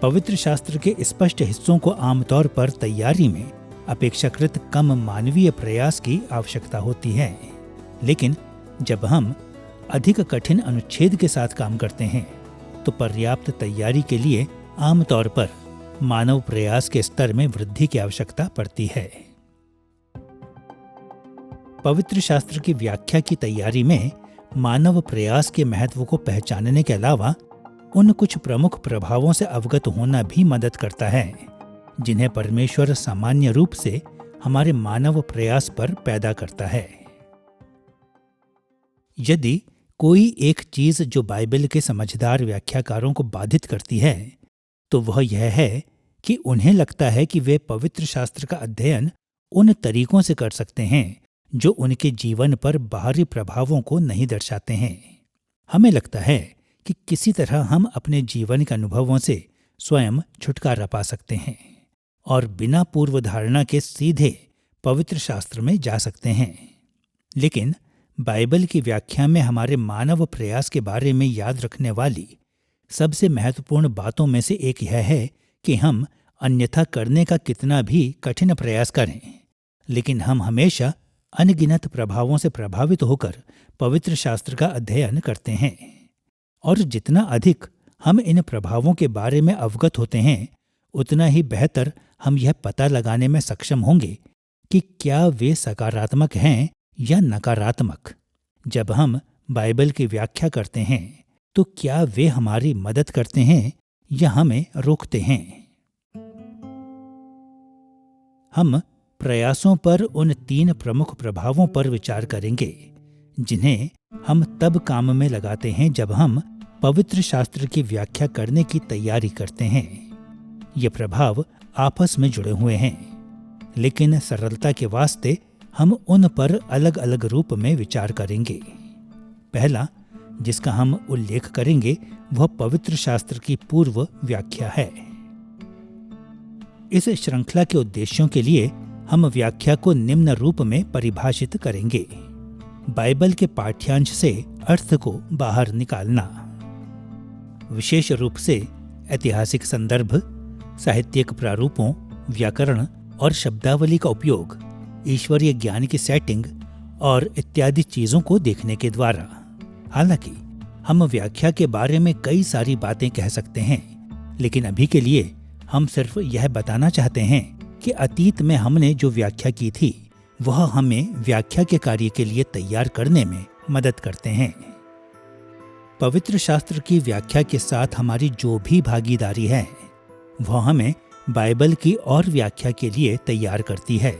पवित्र शास्त्र के स्पष्ट हिस्सों को आमतौर पर तैयारी में अपेक्षाकृत कम मानवीय प्रयास की आवश्यकता होती है, लेकिन जब हम अधिक कठिन अनुच्छेद के साथ काम करते हैं तो पर्याप्त तैयारी के लिए आमतौर पर मानव प्रयास के स्तर में वृद्धि की आवश्यकता पड़ती है। पवित्र शास्त्र की व्याख्या की तैयारी में मानव प्रयास के महत्व को पहचानने के अलावा उन कुछ प्रमुख प्रभावों से अवगत होना भी मदद करता है जिन्हें परमेश्वर सामान्य रूप से हमारे मानव प्रयास पर पैदा करता है। यदि कोई एक चीज जो बाइबल के समझदार व्याख्याकारों को बाधित करती है तो वह यह है कि उन्हें लगता है कि वे पवित्र शास्त्र का अध्ययन उन तरीकों से कर सकते हैं जो उनके जीवन पर बाहरी प्रभावों को नहीं दर्शाते हैं। हमें लगता है कि किसी तरह हम अपने जीवन के अनुभवों से स्वयं छुटकारा पा सकते हैं और बिना पूर्व धारणा के सीधे पवित्र शास्त्र में जा सकते हैं। लेकिन बाइबल की व्याख्या में हमारे मानव प्रयास के बारे में याद रखने वाली सबसे महत्वपूर्ण बातों में से एक यह है कि हम अन्यथा करने का कितना भी कठिन प्रयास करें, लेकिन हम हमेशा अनगिनत प्रभावों से प्रभावित होकर पवित्र शास्त्र का अध्ययन करते हैं। और जितना अधिक हम इन प्रभावों के बारे में अवगत होते हैं, उतना ही बेहतर हम यह पता लगाने में सक्षम होंगे कि क्या वे सकारात्मक हैं या नकारात्मक। जब हम बाइबल की व्याख्या करते हैं तो क्या वे हमारी मदद करते हैं या हमें रोकते हैं। हम प्रयासों पर उन 3 प्रमुख प्रभावों पर विचार करेंगे जिन्हें हम तब काम में लगाते हैं जब हम पवित्र शास्त्र की व्याख्या करने की तैयारी करते हैं। ये प्रभाव आपस में जुड़े हुए हैं, लेकिन सरलता के वास्ते हम उन पर अलग अलग रूप में विचार करेंगे। पहला जिसका हम उल्लेख करेंगे वह पवित्र शास्त्र की पूर्व व्याख्या है। इस श्रृंखला के उद्देश्यों के लिए हम व्याख्या को निम्न रूप में परिभाषित करेंगे। बाइबल के पाठ्यांश से अर्थ को बाहर निकालना, विशेष रूप से ऐतिहासिक संदर्भ, साहित्यिक प्रारूपों, व्याकरण और शब्दावली का उपयोग, ईश्वरीय ज्ञान की सेटिंग और इत्यादि चीजों को देखने के द्वारा। हालांकि हम व्याख्या के बारे में कई सारी बातें कह सकते हैं, लेकिन अभी के लिए हम सिर्फ यह बताना चाहते हैं कि अतीत में हमने जो व्याख्या की थी वह हमें व्याख्या के कार्य के लिए तैयार करने में मदद करते हैं। पवित्र शास्त्र की व्याख्या के साथ हमारी जो भी भागीदारी है वह हमें बाइबल की और व्याख्या के लिए तैयार करती है।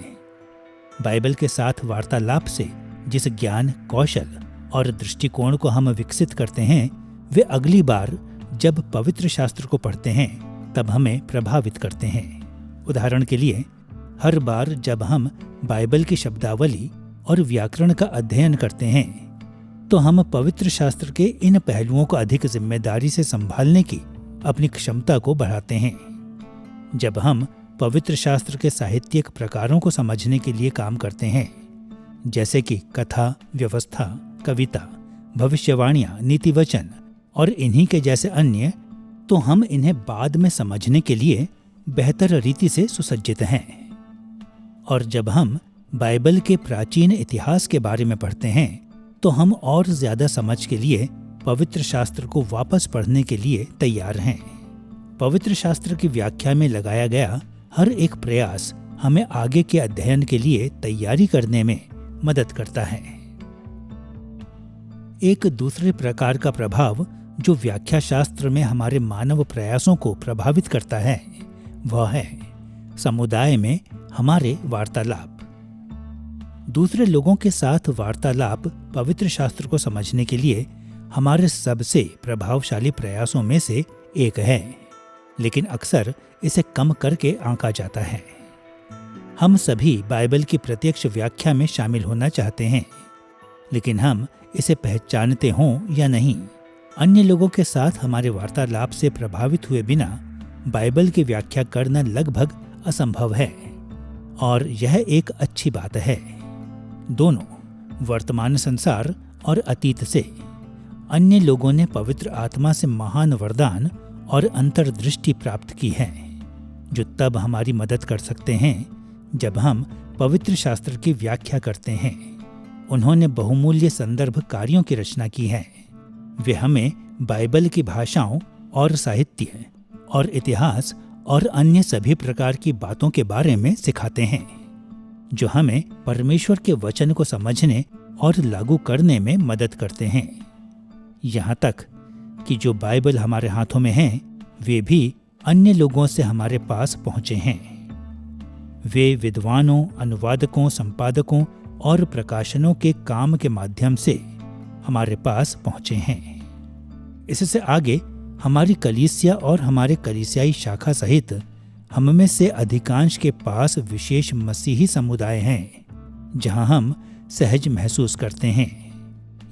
बाइबल के साथ वार्तालाप से जिस ज्ञान, कौशल और दृष्टिकोण को हम विकसित करते हैं वे अगली बार जब पवित्र शास्त्र को पढ़ते हैं तब हमें प्रभावित करते हैं। उदाहरण के लिए, हर बार जब हम बाइबल की शब्दावली और व्याकरण का अध्ययन करते हैं तो हम पवित्र शास्त्र के इन पहलुओं को अधिक जिम्मेदारी से संभालने की अपनी क्षमता को बढ़ाते हैं। जब हम पवित्र शास्त्र के साहित्यिक प्रकारों को समझने के लिए काम करते हैं, जैसे कि कथा, व्यवस्था, कविता, भविष्यवाणियां, नीतिवचन और इन्हीं के जैसे अन्य, तो हम इन्हें बाद में समझने के लिए बेहतर रीति से सुसज्जित हैं। और जब हम बाइबल के प्राचीन इतिहास के बारे में पढ़ते हैं तो हम और ज्यादा समझ के लिए पवित्र शास्त्र को वापस पढ़ने के लिए तैयार हैं। पवित्र शास्त्र की व्याख्या में लगाया गया हर एक प्रयास हमें आगे के अध्ययन के लिए तैयारी करने में मदद करता है। एक दूसरे प्रकार का प्रभाव जो व्याख्या शास्त्र में हमारे मानव प्रयासों को प्रभावित करता है वह है समुदाय में हमारे वार्तालाप। दूसरे लोगों के साथ वार्तालाप पवित्र शास्त्र को समझने के लिए हमारे सबसे प्रभावशाली प्रयासों में से एक है, लेकिन अक्सर इसे कम करके आंका जाता है। हम सभी बाइबल की प्रत्यक्ष व्याख्या में शामिल होना चाहते हैं, लेकिन हम इसे पहचानते हों या नहीं, अन्य लोगों के साथ हमारे वार्तालाप से प्रभावित हुए बिना बाइबल की व्याख्या करना लगभग असंभव है। और यह एक अच्छी बात है। दोनों वर्तमान संसार और अतीत से अन्य लोगों ने पवित्र आत्मा से महान वरदान और अंतर्दृष्टि प्राप्त की है, जो तब हमारी मदद कर सकते हैं जब हम पवित्र शास्त्र की व्याख्या करते हैं। उन्होंने बहुमूल्य संदर्भ कार्यों की रचना की है। वे हमें बाइबल की भाषाओं और साहित्य और इतिहास और अन्य सभी प्रकार की बातों के बारे में सिखाते हैं, जो हमें परमेश्वर के वचन को समझने और लागू करने में मदद करते हैं। यहाँ तक कि जो बाइबल हमारे हाथों में हैं, वे भी अन्य लोगों से हमारे पास पहुंचे हैं। वे विद्वानों, अनुवादकों, संपादकों और प्रकाशनों के काम के माध्यम से हमारे पास पहुंचे हैं। इससे आगे हमारी कलीसिया और हमारे कलीसियाई शाखा सहित हम में से अधिकांश के पास विशेष मसीही समुदाय हैं, जहां हम सहज महसूस करते हैं।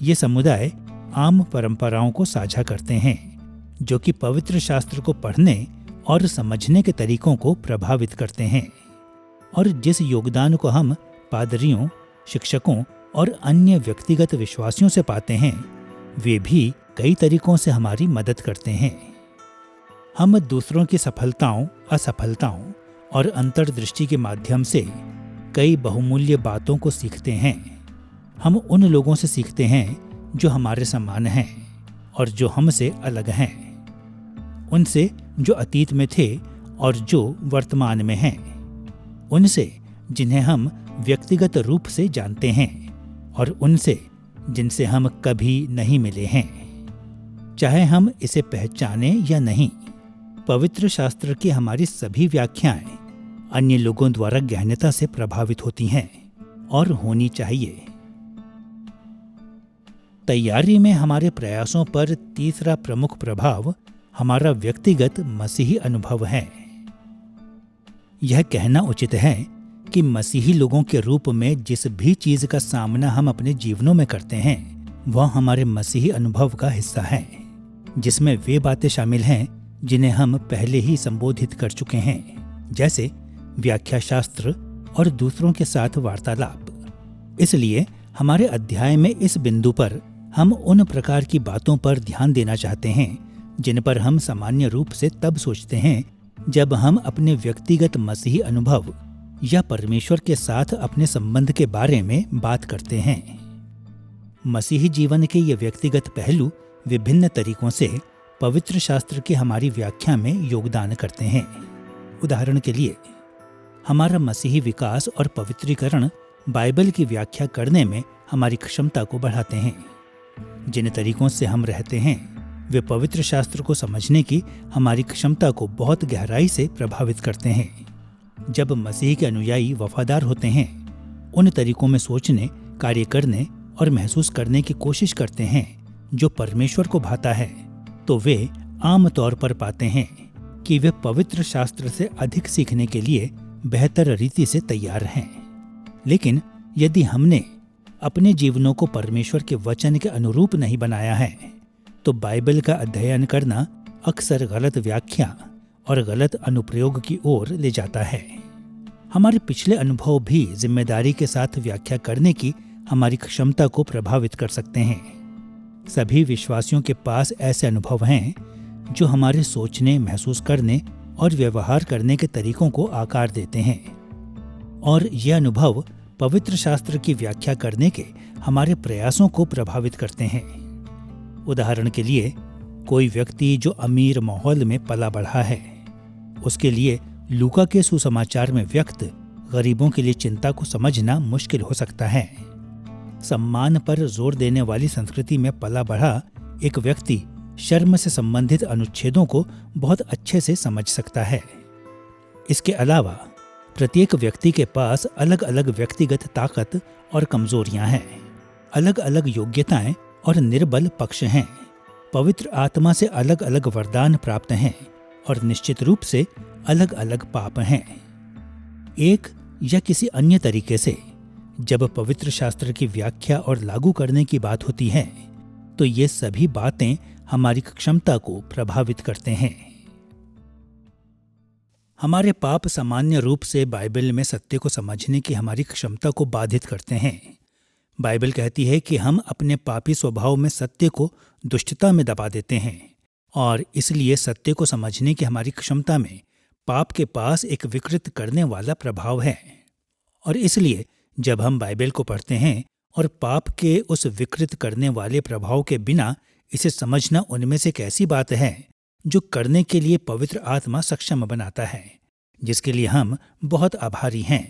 ये समुदाय आम परंपराओं को साझा करते हैं, जो कि पवित्र शास्त्र को पढ़ने और समझने के तरीकों को प्रभावित करते हैं, और जिस योगदान को हम पादरियों, शिक्षकों और अन्य व्यक्तिगत विश्वासियों से पाते हैं, वे भी कई तरीकों से हमारी मदद करते हैं। हम दूसरों की सफलताओं, असफलताओं और अंतर्दृष्टि के माध्यम से कई बहुमूल्य बातों को सीखते हैं। हम उन लोगों से सीखते हैं जो हमारे समान हैं और जो हमसे अलग हैं, उनसे जो अतीत में थे और जो वर्तमान में हैं, उनसे जिन्हें हम व्यक्तिगत रूप से जानते हैं और उनसे जिनसे हम कभी नहीं मिले हैं। चाहे हम इसे पहचाने या नहीं, पवित्र शास्त्र की हमारी सभी व्याख्याएं अन्य लोगों द्वारा गहनता से प्रभावित होती हैं और होनी चाहिए। तैयारी में हमारे प्रयासों पर तीसरा प्रमुख प्रभाव हमारा व्यक्तिगत मसीही अनुभव है। यह कहना उचित है कि मसीही लोगों के रूप में जिस भी चीज का सामना हम अपने जीवनों में करते हैं, वह हमारे मसीही अनुभव का हिस्सा है, जिसमें वे बातें शामिल हैं जिन्हें हम पहले ही संबोधित कर चुके हैं, जैसे व्याख्या शास्त्र और दूसरों के साथ वार्तालाप। इसलिए हमारे अध्याय में इस बिंदु पर हम उन प्रकार की बातों पर ध्यान देना चाहते हैं जिन पर हम सामान्य रूप से तब सोचते हैं जब हम अपने व्यक्तिगत मसीही अनुभव या परमेश्वर के साथ अपने संबंध के बारे में बात करते हैं। मसीही जीवन के ये व्यक्तिगत पहलू विभिन्न तरीकों से पवित्र शास्त्र की हमारी व्याख्या में योगदान करते हैं। उदाहरण के लिए, हमारा मसीही विकास और पवित्रीकरण बाइबल की व्याख्या करने में हमारी क्षमता को बढ़ाते हैं। जिन तरीकों से हम रहते हैं, वे पवित्र शास्त्र को समझने की हमारी क्षमता को बहुत गहराई से प्रभावित करते हैं। जब मसीह के अनुयायी वफादार होते हैं, उन तरीकों में सोचने, कार्य करने और महसूस करने की कोशिश करते हैं जो परमेश्वर को भाता है, तो वे आम तौर पर पाते हैं कि वे पवित्र शास्त्र से अधिक सीखने के लिए बेहतर रीति से तैयार हैं। लेकिन यदि हमने अपने जीवनों को परमेश्वर के वचन के अनुरूप नहीं बनाया है, तो बाइबल का अध्ययन करना अक्सर गलत व्याख्या और गलत अनुप्रयोग की ओर ले जाता है। हमारे पिछले अनुभव भी जिम्मेदारी के साथ व्याख्या करने की हमारी क्षमता को प्रभावित कर सकते हैं। सभी विश्वासियों के पास ऐसे अनुभव हैं जो हमारे सोचने, महसूस करने और व्यवहार करने के तरीकों को आकार देते हैं, और ये अनुभव पवित्र शास्त्र की व्याख्या करने के हमारे प्रयासों को प्रभावित करते हैं। उदाहरण के लिए, कोई व्यक्ति जो अमीर माहौल में पला बढ़ा है, उसके लिए लूका के सुसमाचार में व्यक्त गरीबों के लिए चिंता को समझना मुश्किल हो सकता है। सम्मान पर जोर देने वाली संस्कृति में पला बढ़ा एक व्यक्ति शर्म से संबंधित अनुच्छेदों को बहुत अच्छे से समझ सकता है। इसके अलावा प्रत्येक व्यक्ति के पास अलग अलग व्यक्तिगत ताकत और कमजोरियां हैं, अलग अलग योग्यताएं और निर्बल पक्ष हैं, पवित्र आत्मा से अलग अलग वरदान प्राप्त हैं और निश्चित रूप से अलग अलग पाप हैं। एक या किसी अन्य तरीके से जब पवित्र शास्त्र की व्याख्या और लागू करने की बात होती है, तो ये सभी बातें हमारी क्षमता को प्रभावित करते हैं। हमारे पाप सामान्य रूप से बाइबल में सत्य को समझने की हमारी क्षमता को बाधित करते हैं। बाइबल कहती है कि हम अपने पापी स्वभाव में सत्य को दुष्टता में दबा देते हैं, और इसलिए सत्य को समझने की हमारी क्षमता में पाप के पास एक विकृत करने वाला प्रभाव है। और इसलिए जब हम बाइबल को पढ़ते हैं और पाप के उस विकृत करने वाले प्रभाव के बिना इसे समझना उनमें से एक ऐसी बात है जो करने के लिए पवित्र आत्मा सक्षम बनाता है, जिसके लिए हम बहुत आभारी हैं।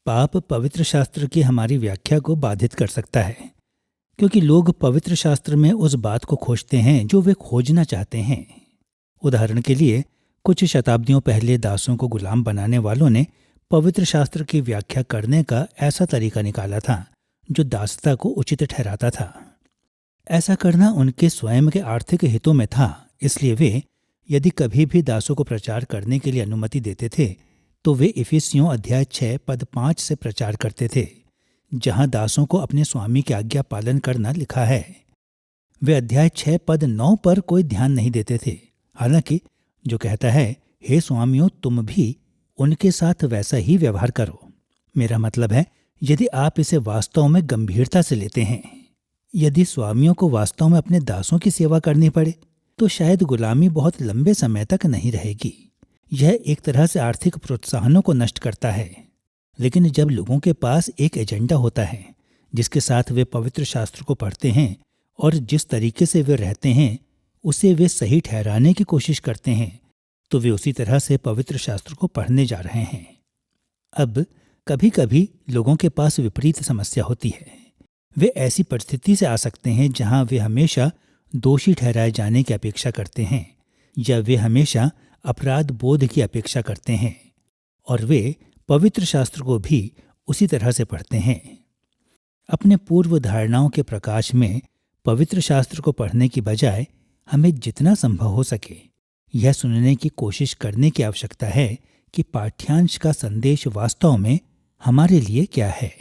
पाप पवित्र शास्त्र की हमारी व्याख्या को बाधित कर सकता है, क्योंकि लोग पवित्र शास्त्र में उस बात को खोजते हैं जो वे खोजना चाहते हैं। उदाहरण के लिए, कुछ शताब्दियों पहले दासों को गुलाम बनाने वालों ने पवित्र शास्त्र की व्याख्या करने का ऐसा तरीका निकाला था जो दासता को उचित ठहराता था। ऐसा करना उनके स्वयं के आर्थिक हितों में था, इसलिए वे यदि कभी भी दासों को प्रचार करने के लिए अनुमति देते थे तो वे इफिसियों अध्याय 6 पद 5 से प्रचार करते थे, जहां दासों को अपने स्वामी की आज्ञा पालन करना लिखा है। वे अध्याय 6 पद 9 पर कोई ध्यान नहीं देते थे, हालांकि जो कहता है, हे स्वामियों, तुम भी उनके साथ वैसा ही व्यवहार करो। मेरा मतलब है, यदि आप इसे वास्तव में गंभीरता से लेते हैं, यदि स्वामियों को वास्तव में अपने दासों की सेवा करनी पड़े तो शायद गुलामी बहुत लंबे समय तक नहीं रहेगी। यह एक तरह से आर्थिक प्रोत्साहनों को नष्ट करता है। लेकिन जब लोगों के पास एक एजेंडा होता है जिसके साथ वे पवित्र शास्त्र को पढ़ते हैं और जिस तरीके से वे रहते हैं उसे वे सही ठहराने की कोशिश करते हैं, तो वे उसी तरह से पवित्र शास्त्र को पढ़ने जा रहे हैं। अब कभी कभी लोगों के पास विपरीत समस्या होती है। वे ऐसी परिस्थिति से आ सकते हैं जहां वे हमेशा दोषी ठहराए जाने की अपेक्षा करते हैं, या वे हमेशा अपराध बोध की अपेक्षा करते हैं, और वे पवित्र शास्त्र को भी उसी तरह से पढ़ते हैं। अपने पूर्व धारणाओं के प्रकाश में पवित्र शास्त्र को पढ़ने की बजाय हमें जितना संभव हो सके यह सुनने की कोशिश करने की आवश्यकता है कि पाठ्यांश का संदेश वास्तव में हमारे लिए क्या है।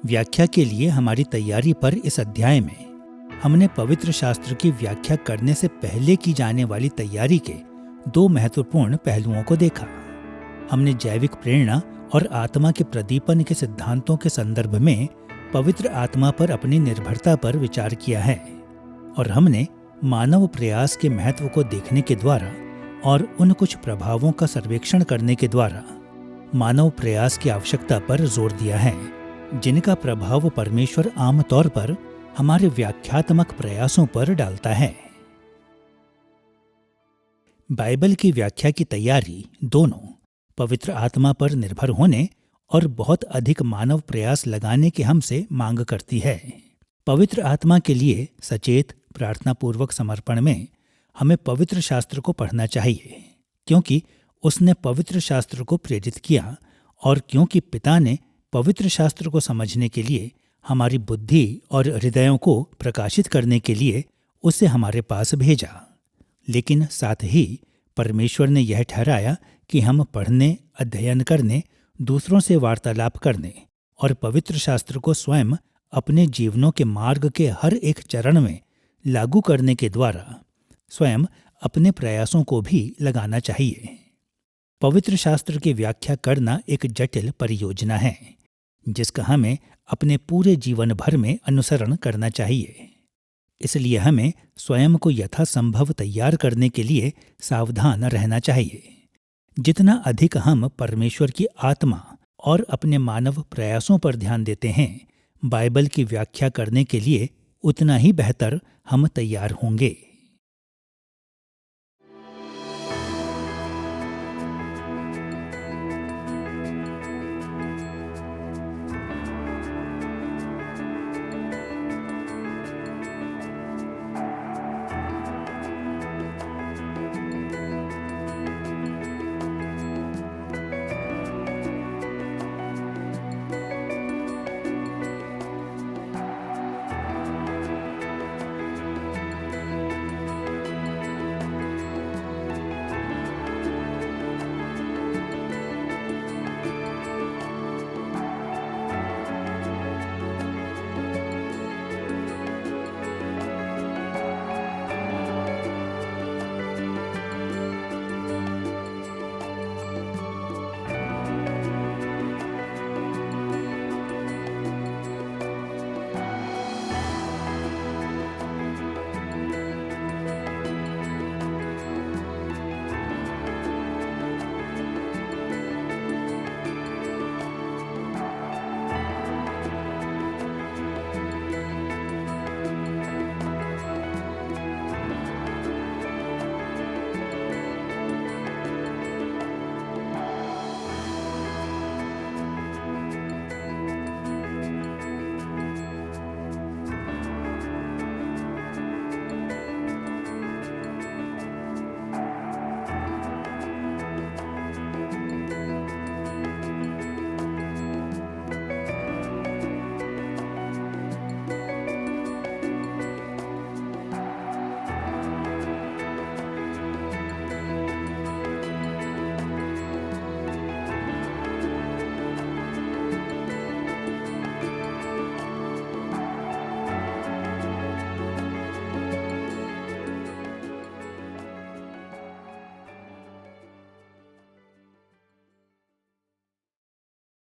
व्याख्या के लिए हमारी तैयारी पर इस अध्याय में हमने पवित्र शास्त्र की व्याख्या करने से पहले की जाने वाली तैयारी के 2 महत्वपूर्ण पहलुओं को देखा। हमने जैविक प्रेरणा और आत्मा के प्रदीपन के सिद्धांतों के संदर्भ में पवित्र आत्मा पर अपनी निर्भरता पर विचार किया है, और हमने मानव प्रयास के महत्व को देखने के द्वारा और उन कुछ प्रभावों का सर्वेक्षण करने के द्वारा मानव प्रयास की आवश्यकता पर जोर दिया है, जिनका प्रभाव परमेश्वर आमतौर पर हमारे व्याख्यात्मक प्रयासों पर डालता है। बाइबल की व्याख्या की तैयारी दोनों पवित्र आत्मा पर निर्भर होने और बहुत अधिक मानव प्रयास लगाने की हमसे मांग करती है। पवित्र आत्मा के लिए सचेत प्रार्थनापूर्वक समर्पण में हमें पवित्र शास्त्र को पढ़ना चाहिए, क्योंकि उसने पवित्र शास्त्र को प्रेरित किया और क्योंकि पिता ने पवित्र शास्त्र को समझने के लिए, हमारी बुद्धि और हृदयों को प्रकाशित करने के लिए उसे हमारे पास भेजा। लेकिन साथ ही परमेश्वर ने यह ठहराया कि हम पढ़ने, अध्ययन करने, दूसरों से वार्तालाप करने और पवित्र शास्त्र को स्वयं अपने जीवनों के मार्ग के हर एक चरण में लागू करने के द्वारा स्वयं अपने प्रयासों को भी लगाना चाहिए। पवित्र शास्त्र की व्याख्या करना एक जटिल परियोजना है जिसका हमें अपने पूरे जीवन भर में अनुसरण करना चाहिए। इसलिए हमें स्वयं को यथासंभव तैयार करने के लिए सावधान रहना चाहिए। जितना अधिक हम परमेश्वर की आत्मा और अपने मानव प्रयासों पर ध्यान देते हैं, बाइबल की व्याख्या करने के लिए उतना ही बेहतर हम तैयार होंगे।